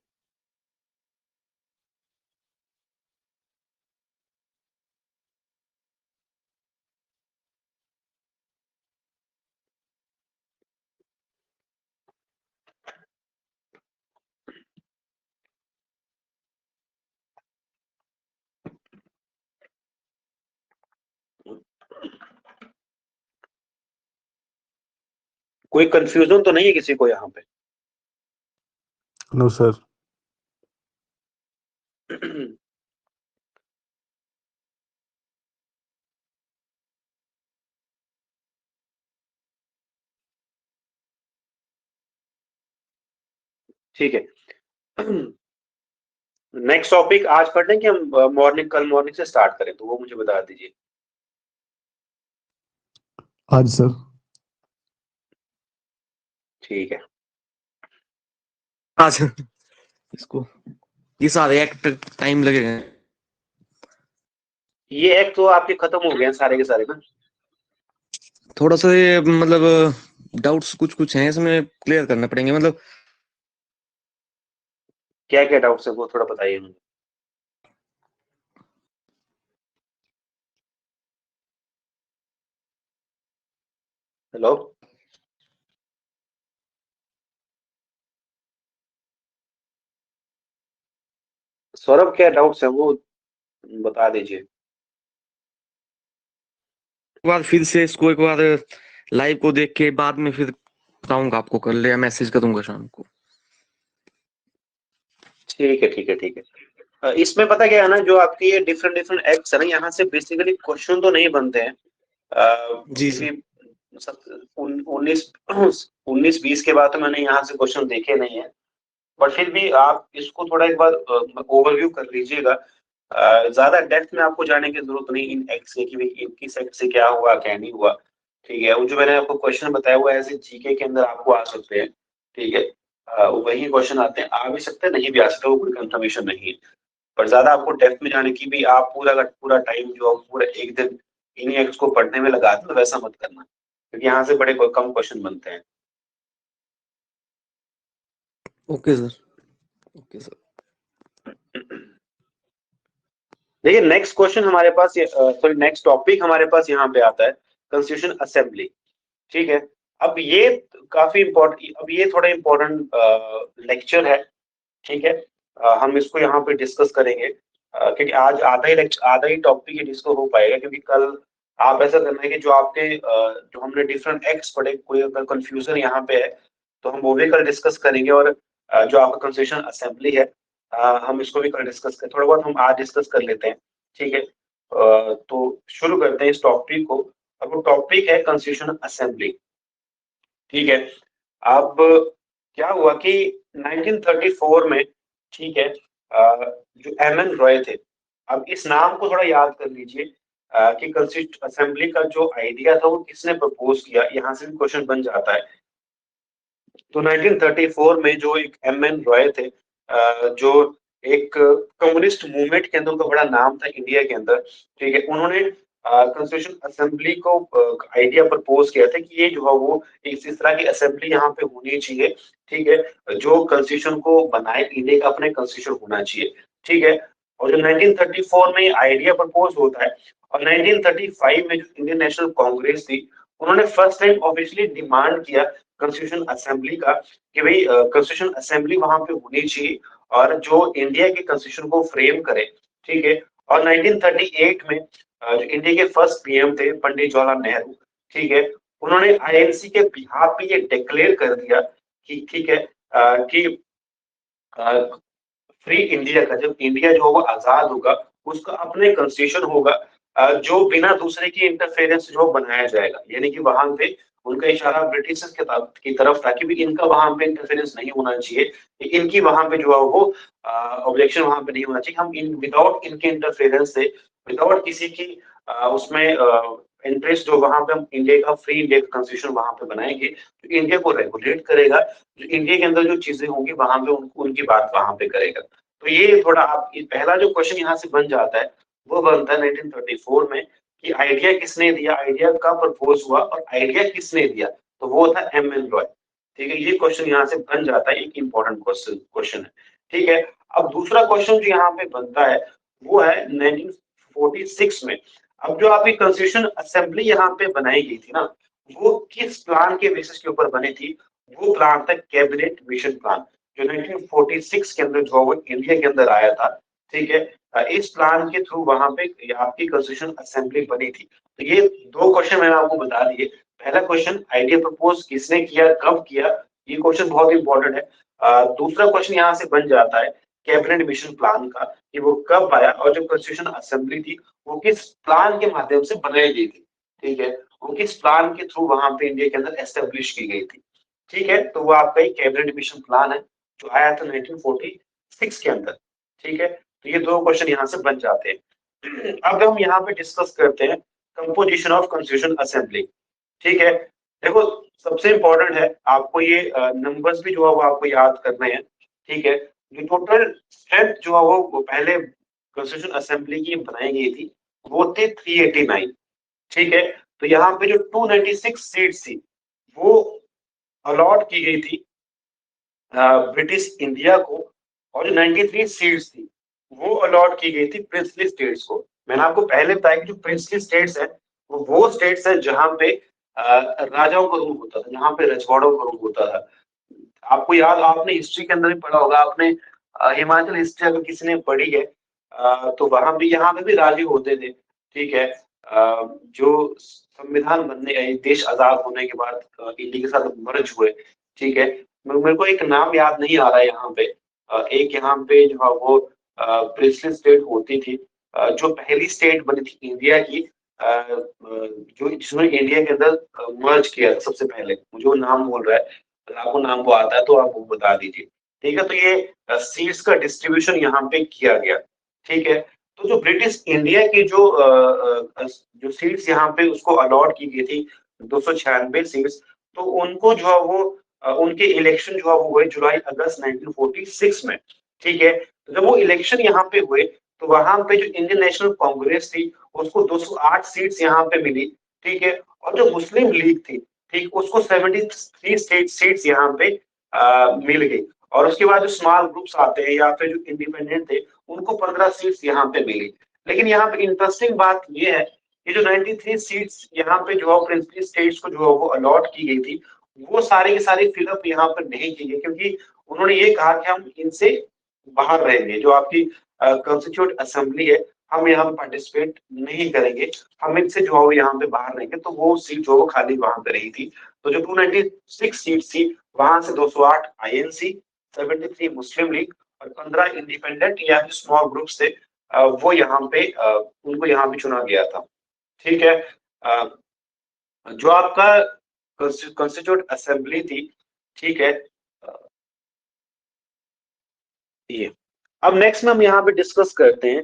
कोई कंफ्यूजन तो नहीं है किसी को यहाँ पे? No sir. ठीक है। नेक्स्ट टॉपिक आज पढ़ने कि हम कल मॉर्निंग से स्टार्ट करें, तो वो मुझे बता दीजिए। आज सर। ठीक है। आज इसको ये सारे एक्ट टाइम लगेगा। ये एक्ट तो आपके खत्म हो गए हैं सारे के सारे ना? थोड़ा सा ये मतलब डाउट्स कुछ कुछ हैं इसमें, क्लियर करने पड़ेंगे मतलब। क्या क्या डाउट्स है वो थोड़ा बताइए मुझे। हेलो, सौरभ, क्या डाउट्स है वो बता दीजिए। एक बार फिर से इसको एक बार लाइव को देख के बाद में फिर बताऊंगा आपको, कल या मैसेज करूंगा शाम को। ठीक है, ठीक है, ठीक है। इसमें पता क्या है ना, जो आपकी ये डिफरेंट डिफरेंट एक्ट्स है ना, यहाँ से बेसिकली क्वेश्चन तो नहीं बनते हैं, जी सर। क्योंकि 19 20 के बाद तो मैंने यहाँ से क्वेश्चन देखे नहीं है। बट फिर भी आप इसको थोड़ा एक बार ओवरव्यू कर लीजिएगा। ज्यादा डेप्थ में आपको जाने की जरूरत नहीं इन एक्ट से कि भाई इनकी सेक्ट से क्या हुआ क्या नहीं हुआ। ठीक है, वो जो मैंने आपको क्वेश्चन बताया हुआ है ऐसे जीके के अंदर आपको आ सकते हैं। ठीक है, वही क्वेश्चन आते हैं, आ भी सकते हैं नहीं भी आ सकते, वो कोई कंफर्मेशन नहीं है। पर ज्यादा आपको डेप्थ में जाने की भी आप पूरा का पूरा टाइम जो पूरा एक दिन इन्हीं एक्ट को पढ़ने में लगा दो, वैसा मत करना, क्योंकि यहाँ से बड़े कम क्वेश्चन बनते हैं। Okay sir. Okay sir. देखिए, नेक्स्ट क्वेश्चन हमारे पास, सॉरी नेक्स्ट टॉपिक हमारे पास यहाँ पे आता है, कॉन्स्टिट्यूशन असेंबली। ठीक है, अब ये काफी इम्पोर्टेंट, अब ये थोड़ा इम्पोर्टेंट लेक्चर है। ठीक है, हम इसको यहाँ पे डिस्कस करेंगे, क्योंकि आज आधा ही टॉपिक ही डिस्कस हो पाएगा, क्योंकि कल आप ऐसा करना है कि जो आपके जो हमने डिफरेंट एक्ट्स पढ़े, कोई अगर कंफ्यूजन यहाँ पे है तो हम वो भी कल डिस्कस करेंगे। और जो आपका कॉन्स्टिट्यूशन असेंबली है, हम इसको भी कल डिस्कस करें, थोड़ा बहुत हम आज डिस्कस कर लेते हैं। ठीक है, तो शुरू करते हैं इस टॉपिक को। अब वो टॉपिक है कॉन्स्टिट्यूशन असेंबली। ठीक है, अब क्या हुआ कि 1934 में, ठीक है, जो एमएन रॉय थे, अब इस नाम को थोड़ा याद कर लीजिए, कि कॉन्स्टिट्यूशन असेंबली का जो आइडिया था वो किसने प्रपोज किया, यहाँ से भी क्वेश्चन बन जाता है। तो 1934 में जो एक एमएन रॉय थे, जो एक कम्युनिस्ट मूवमेंट के अंदर उनका बड़ा नाम था इंडिया के अंदर। ठीक है, उन्होंने कॉन्स्टिट्यूशन असेंबली को आइडिया प्रपोज किया था कि ये जो है वो इस तरह की असेंबली यहाँ पे होनी चाहिए। ठीक है, जो कॉन्स्टिट्यूशन को बनाए, इंडिया का अपने कॉन्स्टिट्यूशन होना चाहिए। ठीक है, और जो 1934 में आइडिया प्रपोज होता है, और 1935 में जो इंडियन नेशनल कांग्रेस थी, उन्होंने फर्स्ट टाइम ऑफिशियली डिमांड किया कॉन्स्टिट्यूशन असेंबली का, कि भाई कॉन्स्टिट्यूशन असेंबली वहां पे होनी चाहिए और जो इंडिया के कॉन्स्टिट्यूशन को फ्रेम करे। ठीक है, और 1938 में जो इंडिया के फर्स्ट पीएम थे पंडित जवाहरलाल नेहरू, ठीक है, उन्होंने आईएनसी के बिहाफ पे ये डिक्लेयर कर दिया कि ठीक है, कि फ्री इंडिया का, जब इंडिया जो होगा आजाद होगा, उसका अपने कॉन्स्टिट्यूशन होगा, जो बिना दूसरे की इंटरफेरेंस जो बनाया जाएगा। यानी कि वहां पे उनका इशारा ब्रिटिश की तरफ था कि भी इनका वहां पे इंटरफेरेंस नहीं होना चाहिए, इनकी वहां पे जो है वो ऑब्जेक्शन वहां पे नहीं होना चाहिए। हम इन विदाउट इनके इंटरफेरेंस से, विदाउट किसी की उसमें इंटरेस्ट, जो वहां पे हम इंडिया का फ्री इंडिया का कॉन्स्टिट्यूशन वहां पे बनाएंगे, तो इंडिया को रेगुलेट करेगा, जो इंडिया के अंदर जो चीजें होंगी वहां पे उनकी बात वहां पे करेगा। तो ये थोड़ा आप, ये पहला जो क्वेश्चन यहाँ से बन जाता है वो बनता है 1934 में, कि आइडिया किसने दिया, आइडिया कब प्रपोज हुआ और आइडिया किसने दिया, तो वो था एमएन रॉय। ठीक है, ये क्वेश्चन यहाँ से बन जाता है, एक इंपॉर्टेंट क्वेश्चन है। ठीक है, अब दूसरा क्वेश्चन जो यहाँ पे बनता है वो है 1946 में। अब जो आपकी कॉन्स्टिट्यूशन असेंबली यहाँ पे बनाई गई थी ना, वो किस प्लान के बेसिस के ऊपर बनी थी? वो प्लान था कैबिनेट मिशन प्लान, जो 1946 के अंदर जो वो इंडिया के अंदर आया था। ठीक है, इस प्लान के थ्रू वहां पे आपकी कॉन्स्टिट्यूशन असेंबली बनी थी। तो ये दो क्वेश्चन मैंने आपको बता दिए। पहला क्वेश्चन, आइडिया प्रपोज किसने किया, कब किया, ये क्वेश्चन बहुत इंपॉर्टेंट है। दूसरा क्वेश्चन यहाँ से बन जाता है कैबिनेट मिशन प्लान का, कि वो कब आया और जो कॉन्स्टिट्यूशन असेंबली थी वो किस प्लान के माध्यम से बनाई गई थी। ठीक है, वो किस प्लान के थ्रू वहां पे इंडिया के अंदर एस्टेब्लिश की गई थी। ठीक है, तो वो आपका एक कैबिनेट मिशन प्लान है जो आया था 1946 के अंदर। ठीक है, तो ये दो क्वेश्चन यहाँ से बन जाते हैं। अब हम यहाँ पे डिस्कस करते हैं कंपोजिशन ऑफ कॉन्स्टिट्यूशन असेंबली। ठीक है, देखो, सबसे इंपॉर्टेंट है आपको ये नंबर्स भी जो है वो आपको याद करने हैं। ठीक है, जो टोटल स्ट्रेंथ जो है वो पहले कॉन्स्टिट्यूशन असेंबली की बनाई गई थी वो थे 389। ठीक है, तो यहाँ पे जो 296 सीट्स थी वो अलॉट की गई थी ब्रिटिश इंडिया को, और जो 93 सीट्स थी वो अलॉट की गई थी प्रिंसली स्टेट्स को। मैंने आपको पहले बताया कि जो प्रिंसली स्टेट्स है वो स्टेट्स है जहां पे राजाओं का रूल होता था, जहां पे रजवाड़ों का रूल होता था। आपको याद, आपने हिस्ट्री के अंदर भी पढ़ा होगा, आपने हिमाचल हिस्ट्री अगर किसी ने पढ़ी है तो वहां भी, यहाँ पे भी राजे होते थे। ठीक है, जो संविधान बनने, देश आजाद होने के बाद इंडिया के साथ मर्ज हुए। ठीक है, मेरे को एक नाम याद नहीं आ रहा है यहाँ पे। एक यहाँ पे जो है वो प्रिंसली स्टेट होती थी, जो पहली स्टेट बनी थी इंडिया की, जो जिसने इंडिया के अंदर मर्ज किया था सबसे पहले। मुझे वो नाम बोल रहा है, अगर आपको नाम वो आता है तो आप वो बता दीजिए। ठीक है, तो ये सीट्स का डिस्ट्रीब्यूशन यहाँ पे किया गया। ठीक है, तो जो ब्रिटिश इंडिया की जो सीट्स यहाँ पे उसको अलॉट की गई थी 296 सीट्स, तो उनको जो है वो उनके इलेक्शन जो है वो हुए जुलाई अगस्त 1946 में। ठीक है, तो जब वो इलेक्शन यहाँ पे हुए तो वहां पे जो इंडियन नेशनल कांग्रेस थी उसको 208 सीट्स यहाँ पे मिली। ठीक है, और जो मुस्लिम लीग थी, ठीक, उसको 73 सीट्स यहाँ पे मिल गई। और उसके बाद जो स्मॉल ग्रुप्स आते हैं या फिर जो इंडिपेंडेंट थे उनको 15 सीट्स यहाँ पे मिली। लेकिन यहाँ पे इंटरेस्टिंग बात ये है कि जो 93 सीट्स यहाँ पे जो है प्रिंसिपल स्टेट्स को जो है वो अलॉट की गई थी, वो सारी की सारी फिलअप यहाँ पर नहीं की गई, क्योंकि उन्होंने ये कहा कि हम इनसे बाहर रहेंगे। जो आपकी कॉन्स्टिट्यूट असेंबली है, हम यहाँ पार्टिसिपेट नहीं करेंगे, हम इनसे जो है यहाँ पे बाहर रहेंगे। तो वो सीट जो वो खाली वहां पे रही थी। तो जो 296 सीट थी वहां से 208 आईएनसी, 73 मुस्लिम लीग और 15 इंडिपेंडेंट या फिर स्मॉल ग्रुप्स थे, वो यहाँ पे उनको यहाँ पे चुना गया था। ठीक है, जो आपका कॉन्स्टिट्यूट असेंबली थी, ठीक है, ये अब नेक्स्ट में हम यहाँ पे डिस्कस करते हैं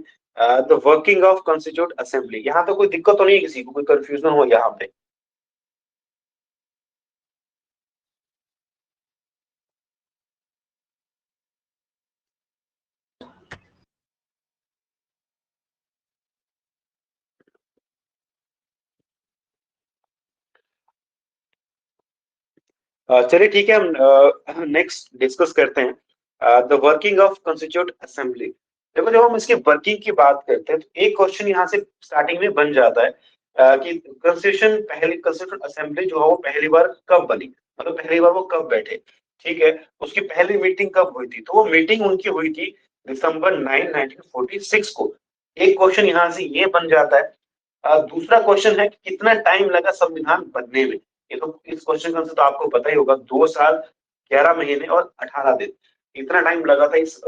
the working of constitute assembly. यहाँ तो कोई दिक्कत तो नहीं है, किसी को कोई कंफ्यूजन हो यहाँ पे? चलिए ठीक है, हम नेक्स्ट डिस्कस करते हैं the working of constitute assembly. देखो, जब हम इसके वर्किंग की बात करते हैं तो एक क्वेश्चन यहाँ से स्टार्टिंग में बन जाता है कि कॉन्स्टिट्यूट असेंबली जो है वो पहली बार कब बनी, मतलब पहली बार वो कब बैठे। ठीक है, उसकी पहली मीटिंग कब हुई थी? तो वो मीटिंग उनकी हुई थी दिसंबर 9 1946 को। एक क्वेश्चन यहाँ से ये बन जाता है। दूसरा क्वेश्चन है कि कितना टाइम लगा संविधान बनने में। ये तो इस क्वेश्चन का आंसर तो आपको पता ही होगा, 2 साल 11 महीने और 18 दिन, इतना टाइम लगा था इस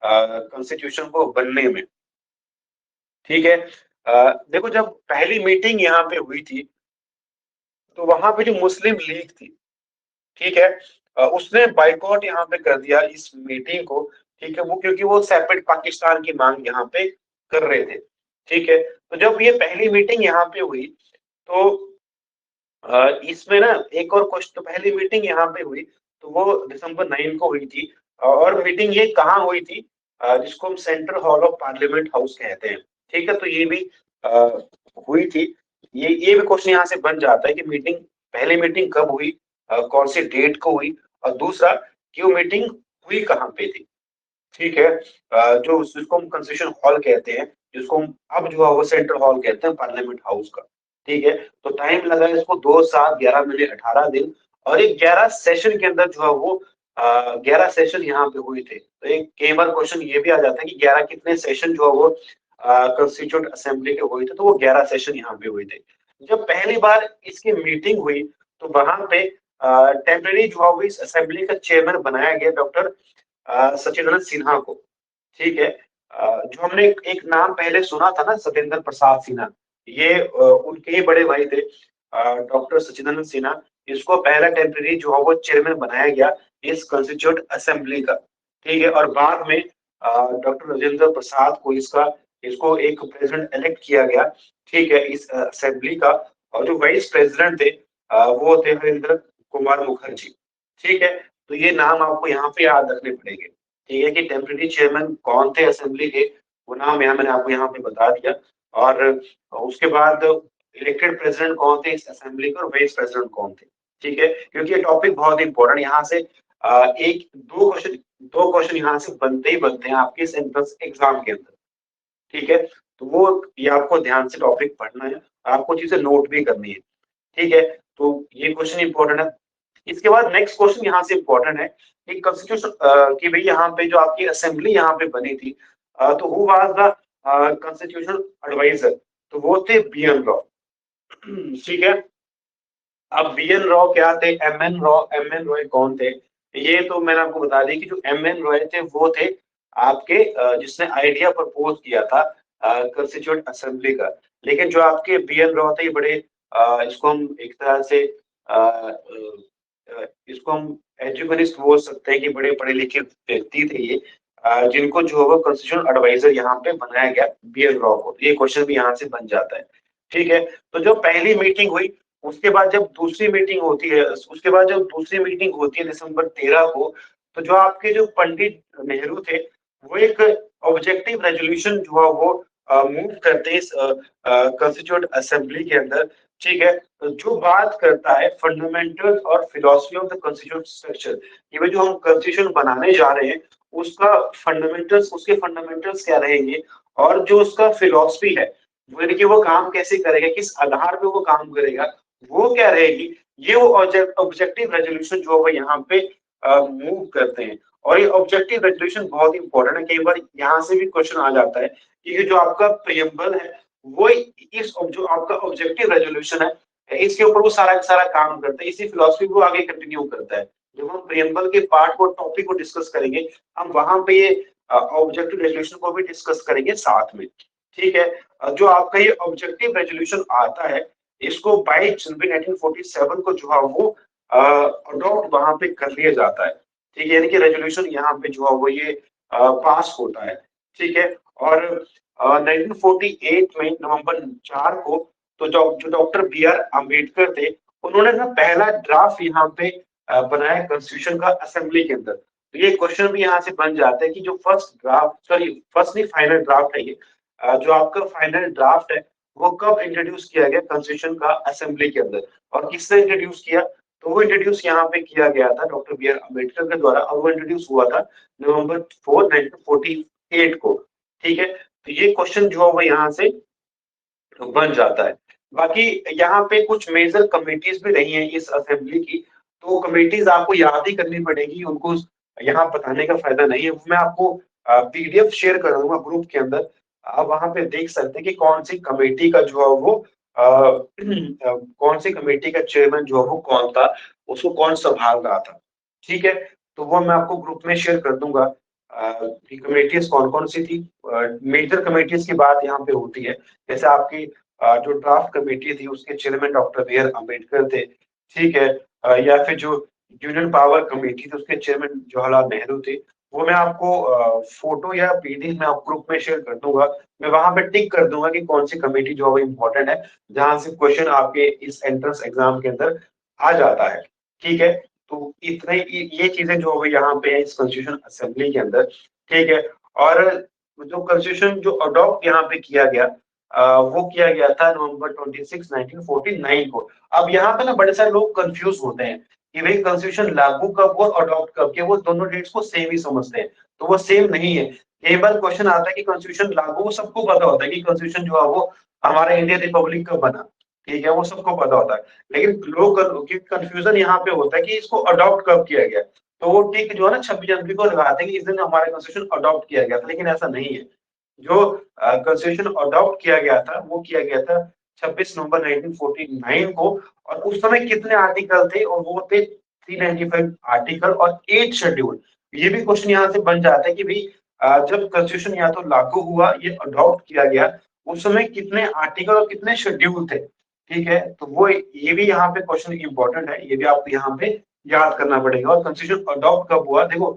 कॉन्स्टिट्यूशन को बनने में। ठीक है, देखो, जब पहली मीटिंग यहाँ पे हुई थी तो वहां पे जो मुस्लिम लीग थी, ठीक है, उसने बाइकआउट यहाँ पे कर दिया इस मीटिंग को। ठीक है, वो क्योंकि वो सेपरेट पाकिस्तान की मांग यहाँ पे कर रहे थे। ठीक है, तो जब ये पहली मीटिंग यहाँ पे हुई तो इसमें ना एक और क्वेश्चन, तो पहली मीटिंग यहाँ पे हुई तो वो दिसंबर 9 को हुई थी। और मीटिंग ये कहाँ हुई थी? जिसको हम central hall of parliament house कहते हैं। ठीक है, तो ये भी हुई थी। ये भी क्वेश्चन यहाँ से बन जाता है कि मीटिंग, पहली मीटिंग कब हुई, कौन सी डेट को हुई, और दूसरा कि वो मीटिंग हुई कहाँ पे थी। ठीक है, जो जिसको हम कंस्टिट्यूशन हॉल कहते हैं, जिसको हम अब जो है वो सेंट्रल हॉल कहते हैं पार्लियामेंट हाउस का। ठीक है, तो टाइम लगा इसको 2 साल 11 महीने 18 दिन, और एक 11 सेशन के अंदर जो है वो 11 सेशन यहाँ पे हुए थे। तो एक कई बार क्वेश्चन ये भी आ जाता है कि 11 कितने सेशन जो है वो कंस्टिट्यूट असेंबली के हुए थे, तो वो 11 सेशन यहाँ पे हुए थे। जब पहली बार इसकी मीटिंग हुई तो वहां पे टेम्परेरी जो है वो इस असेंबली का चेयरमैन बनाया गया डॉक्टर सचिदानंद सिन्हा को। ठीक है, जो हमने एक नाम पहले सुना था ना, सत्येंद्र प्रसाद सिन्हा, ये उनके ही बड़े भाई थे डॉक्टर सचिदानंद सिन्हा। इसको पहला टेम्परेरी जो है वो चेयरमैन बनाया गया इस कॉन्स्टिट्यूट असेंबली का। ठीक है, और बाद में डॉक्टर राजेंद्र प्रसाद को इसको एक प्रेसिडेंट इलेक्ट किया गया। ठीक है, इस असेंबली का। और जो वाइस प्रेसिडेंट थे वो थे हरिंद्र कुमार मुखर्जी। ठीक है, तो ये नाम आपको यहाँ पे याद रखने पड़ेंगे। ठीक है, कि टेम्परेरी चेयरमैन कौन थे असेंबली के, वो नाम यहाँ मैंने आपको यहाँ पे बता दिया। और उसके बाद इलेक्टेड प्रेसिडेंट कौन थे इस असेंबली के और वाइस प्रेसिडेंट कौन थे। ठीक है, क्योंकि ये टॉपिक बहुत इंपॉर्टेंट, यहाँ से एक दो क्वेश्चन यहाँ से बनते ही बनते हैं आपके इस एंट्रेंस एग्जाम के अंदर। ठीक है, तो वो ये आपको ध्यान से टॉपिक पढ़ना है, आपको चीजें नोट भी करनी है। ठीक है, तो ये क्वेश्चन इंपॉर्टेंट है। इसके बाद नेक्स्ट क्वेश्चन यहाँ से इंपॉर्टेंट है कि कॉन्स्टिट्यूशन कि भाई यहाँ पे जो आपकी असेंबली यहाँ पे बनी थी, तो who was the constitutional adviser, तो वो थे बी.एन. रॉय। ठीक है, अब बी.एन. रॉय क्या थे, एम.एन. रॉय कौन थे, ये तो मैंने आपको बता दी कि जो एम.एन. रॉय थे वो थे आपके जिसने आइडिया प्रपोज किया था कॉन्स्टिट्यूएंट असेंबली का। लेकिन जो आपके बी.एन. रॉय थे, ये बड़े इसको हम एक तरह से इसको हम एजुकेनिस्ट बोल सकते हैं कि बड़े पढ़े लिखे व्यक्ति थे ये, जिनको जो है कॉन्स्टिट्यूशनल एडवाइजर यहाँ पे बनाया गया बी.एन. रॉय को। ये क्वेश्चन भी यहाँ से बन जाता है। ठीक है, तो जो पहली मीटिंग हुई, उसके बाद जब दूसरी मीटिंग होती है, दिसंबर 13 को, तो जो आपके जो पंडित नेहरू थे, वो एक ऑब्जेक्टिव रेजोल्यूशन जो है वो मूव करते हैं इस कॉन्स्टिट्यूएंट असेंबली के अंदर। ठीक है, तो जो बात करता है फंडामेंटल और philosophy of the constituent structure, ये जो हम कॉन्स्टिट्यूशन बनाने जा रहे हैं उसका उसके फंडामेंटल्स क्या रहेंगे, और जो उसका फिलोसफी है वो यानी कि वो काम कैसे करेगा, किस आधार पे वो काम करेगा, वो क्या रहेगी, ये वो ऑब्जेक्टिव रेजोल्यूशन जो है यहाँ पे मूव करते हैं। और ये ऑब्जेक्टिव रेजोल्यूशन बहुत इंपॉर्टेंट है, कई बार यहाँ से भी क्वेश्चन आ जाता है कि ये जो आपका प्रीएम्बल है वो इस जो आपका ऑब्जेक्टिव रेजोल्यूशन है इसके ऊपर वो सारा सारा काम करता है, इसी फिलोसफी को आगे कंटिन्यू करता है। जब हम प्रीएम्बल के पार्ट को टॉपिक को डिस्कस करेंगे, हम वहां पे ये ऑब्जेक्टिव रेजोल्यूशन को भी डिस्कस करेंगे साथ में। ठीक है, जो आपका ये ऑब्जेक्टिव रेजोल्यूशन आता है, इसको 22 जनवरी 1947 को जो है वो अडॉप्ट वहां पे कर लिया जाता है। ठीक है, यानी कि रेजोल्यूशन यहाँ पे जो है वो ये पास होता है। ठीक है, और 1948 में नवंबर 4 को तो जो डॉक्टर बी.आर. अम्बेडकर थे, उन्होंने ना पहला ड्राफ्ट यहाँ पे बनाया कॉन्स्टिट्यूशन का असेंबली के अंदर। तो ये क्वेश्चन भी यहाँ से बन जाता है कि जो फर्स्ट नहीं फाइनल ड्राफ्ट है ये, जो आपका फाइनल ड्राफ्ट है वो कब इंट्रोड्यूस किया गया कॉन्स्टिट्यूशन का असेंबली के अंदर, और किसने इंट्रोड्यूस किया, तो वो इंट्रोड्यूस यहाँ पे किया गया था डॉक्टर बी.आर. अम्बेडकर के द्वारा, और वो इंट्रोड्यूस हुआ था नवंबर 4, 1948 को। ठीक है, तो ये क्वेश्चन जो है वो यहाँ से बन जाता है। बाकी यहाँ पे कुछ मेजर कमेटीज भी रही हैं इस असेंबली की, तो कमेटीज आपको याद ही करनी पड़ेगी, उनको यहाँ बताने का फायदा नहीं है। मैं आपको पीडीएफ शेयर कर दूंगा ग्रुप के अंदर, आप वहां पे देख सकते हैं कि कौन सी कमेटी का जो है वो कौन सी कमेटी का चेयरमैन जो है वो कौन था, उसको कौन संभाल रहा था। ठीक है, तो वो मैं आपको ग्रुप में शेयर कर दूंगा कि कमेटीज कौन कौन सी थी। मेजर कमेटीज की बात यहाँ पे होती है, जैसे आपकी जो ड्राफ्ट कमेटी थी उसके चेयरमैन डॉक्टर बी.आर. अम्बेडकर थे। ठीक है, या फिर जो यूनियन पावर कमेटी थी उसके चेयरमैन जवाहरलाल नेहरू थे। वो मैं आपको फोटो या पीडीएफ में आप ग्रुप में शेयर कर दूंगा, मैं वहां पे टिक कर दूंगा कि कौन सी कमेटी जो है वो इम्पोर्टेंट है, जहां से क्वेश्चन आपके इस एंट्रेंस एग्जाम के अंदर आ जाता है। ठीक है, तो इतने ये चीजें जो है यहाँ पे है इस कॉन्स्टिट्यूशन असेंबली के अंदर। ठीक है, और जो कॉन्स्टिट्यूशन जो अडॉप्ट यहाँ पे किया गया वो किया गया था नवंबर 26, 1949 को। अब यहाँ पे ना बड़े सारे लोग कंफ्यूज होते हैं कि भाई कॉन्स्टिट्यूशन लागू कब और अडॉप्ट कब के, वो दोनों डेट्स को सेम ही समझते हैं, तो वो सेम नहीं है। कई बार क्वेश्चन आता है कि कॉन्स्टिट्यूशन लागू, सबको पता होता है कि कॉन्स्टिट्यूशन जो है वो हमारा इंडियन रिपब्लिक कब बना, ठीक है, वो सबको पता होता है। लेकिन लोग कंफ्यूजन यहाँ पे होता है कि इसको अडॉप्ट कब किया गया, तो वो ठीक जो है ना 26 जनवरी को लगाते हैं कि इस दिन हमारा कॉन्स्टिट्यूशन अडॉप्ट किया गया था, लेकिन ऐसा नहीं है। जो कॉन्स्टिट्यूशन अडॉप्ट किया गया था वो किया गया था 26 नवंबर 1949 को, और उस समय कितने आर्टिकल थे, और वो थे 395 आर्टिकल और 8 शेड्यूल। ये भी क्वेश्चन यहाँ से बन जाता है कि भाई जब कॉन्स्टिट्यूशन या तो लागू हुआ, ये अडॉप्ट किया गया, उस समय कितने आर्टिकल और कितने शेड्यूल थे। ठीक है, तो वो ये भी यहाँ पे क्वेश्चन इंपॉर्टेंट है, ये भी आपको यहाँ पे याद करना पड़ेगा। और कॉन्स्टिट्यूशन अडॉप्ट कब हुआ, देखो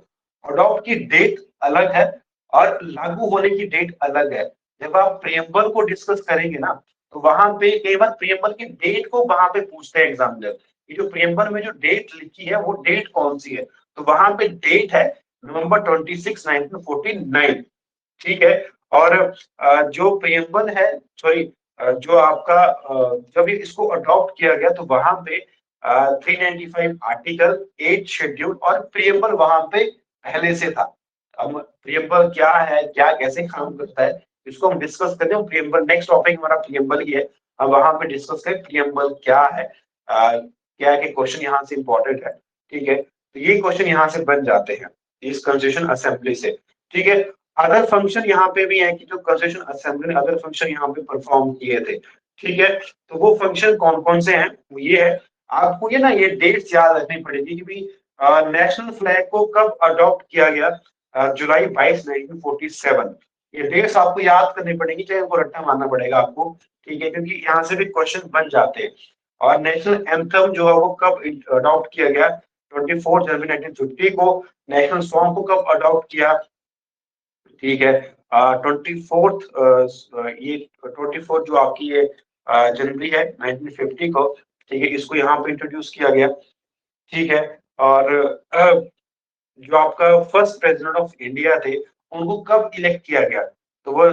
अडॉप्ट की डेट अलग है और लागू होने की डेट अलग है। जब आप प्रीएम्बल को डिस्कस करेंगे ना, तो वहां पे कई बार प्रीएम्बल की डेट को वहां पे पूछते हैं एग्जामिनर, ये जो प्रीएम्बल में जो डेट लिखी है वो डेट कौन सी है, तो वहां पे डेट है नवंबर 26, 1949। ठीक है, और जो प्रियम्बल है, सॉरी, जो आपका जब इसको अडॉप्ट किया गया तो वहां पे 395 आर्टिकल, 8 शेड्यूल और प्रियम्बल वहां पे पहले से था। अब प्रियम्बल क्या है, क्या कैसे काम करता है, इसको हम डिस्कस करते हैं। प्रियम्बल नेक्स्ट टॉपिक हमारा प्रियम्बल ही है। अब वहां पे डिस्कस करें प्रियम्बल क्या है, क्या के क्वेश्चन यहाँ से इंपॉर्टेंट है। ठीक है, तो ये क्वेश्चन यहाँ से बन जाते हैं इस कंस्टिट्यूशन असेंबली से। ठीक है, अदर फंक्शन यहाँ पे भी है कि जो कंस्टिट्यूशन असेंबली ने अदर फंक्शन यहाँ पे परफॉर्म किए थे। ठीक है, तो वो फंक्शन कौन कौन से हैं, वो ये है। आपको ये ना ये डेट्स याद रखनी पड़ेगी कि भाई नेशनल फ्लैग को कब अडॉप्ट किया गया, जुलाई 22 1947। ये डेट्स आपको याद करनी पड़ेगी, चाहे उनको रट्टा मारना पड़ेगा आपको। ठीक है, क्योंकि यहाँ से भी क्वेश्चन बन जाते हैं। और नेशनल एंथम जो है वो कब अडॉप्ट किया गया, 24 जनवरी 1950 को। नेशनल सॉन्ग को कब अडॉप्ट किया, ठीक है, 24th, ये 24 जो आपकी ये जनवरी है 1950 को। ठीक है, इसको यहाँ पे इंट्रोड्यूस किया गया। ठीक है, और जो आपका फर्स्ट प्रेसिडेंट ऑफ इंडिया थे उनको कब इलेक्ट किया गया, तो वो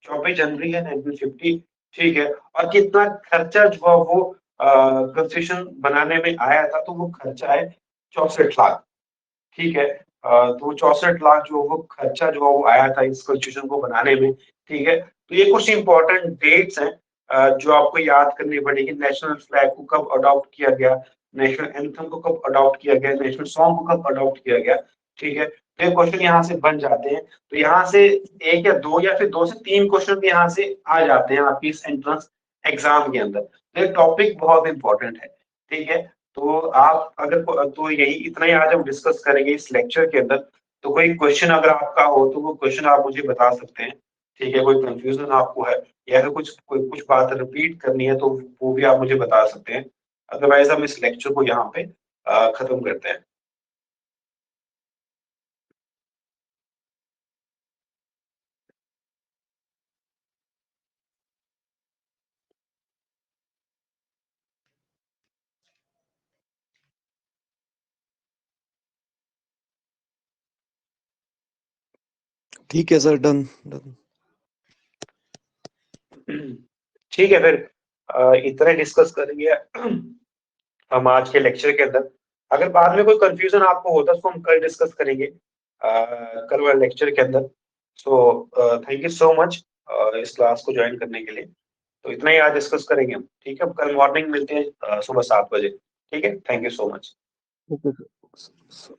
24 जनवरी है 1950। ठीक है, और कितना खर्चा जो है वो कॉन्स्टिट्यूशन बनाने में आया था, तो वो खर्चा है 64 लाख। ठीक है, तो 64 लाख जो वो खर्चा जो वो आया था इस कॉन्स्टिट्यूशन को बनाने में। ठीक है, तो ये कुछ इंपॉर्टेंट डेट्स हैं जो आपको याद करनी पड़ेगी। नेशनल फ्लैग को कब अडॉप्ट किया गया, नेशनल एंथम को कब अडॉप्ट किया गया, नेशनल सॉन्ग को कब अडॉप्ट किया गया। ठीक है, तो ये क्वेश्चन यहाँ से बन जाते हैं। तो यहाँ से एक या दो या फिर 2 से 3 क्वेश्चन यहाँ से आ जाते हैं आपकी इस एंट्रेंस एग्जाम के अंदर। तो ये टॉपिक बहुत इंपॉर्टेंट है। ठीक है, तो आप अगर तो यही इतना ही आज हम डिस्कस करेंगे इस लेक्चर के अंदर। तो कोई क्वेश्चन अगर आपका हो तो वो क्वेश्चन आप मुझे बता सकते हैं। ठीक है, कोई कंफ्यूजन आपको है या फिर कुछ बात रिपीट करनी है तो वो भी आप मुझे बता सकते हैं। अदरवाइज हम इस लेक्चर को यहाँ पे खत्म करते हैं। ठीक है सर, डन डन। ठीक है, फिर इतना डिस्कस करेंगे हम आज के लेक्चर के अंदर। अगर बाद में कोई कंफ्यूजन आपको होता तो हम कल डिस्कस करेंगे कल वाले लेक्चर के अंदर। So thank you so much इस क्लास को ज्वाइन करने के लिए। तो इतना ही आज डिस्कस करेंगे हम। ठीक है, कल मॉर्निंग मिलते हैं सुबह 7 बजे। ठीक है, thank you so much. Okay sir.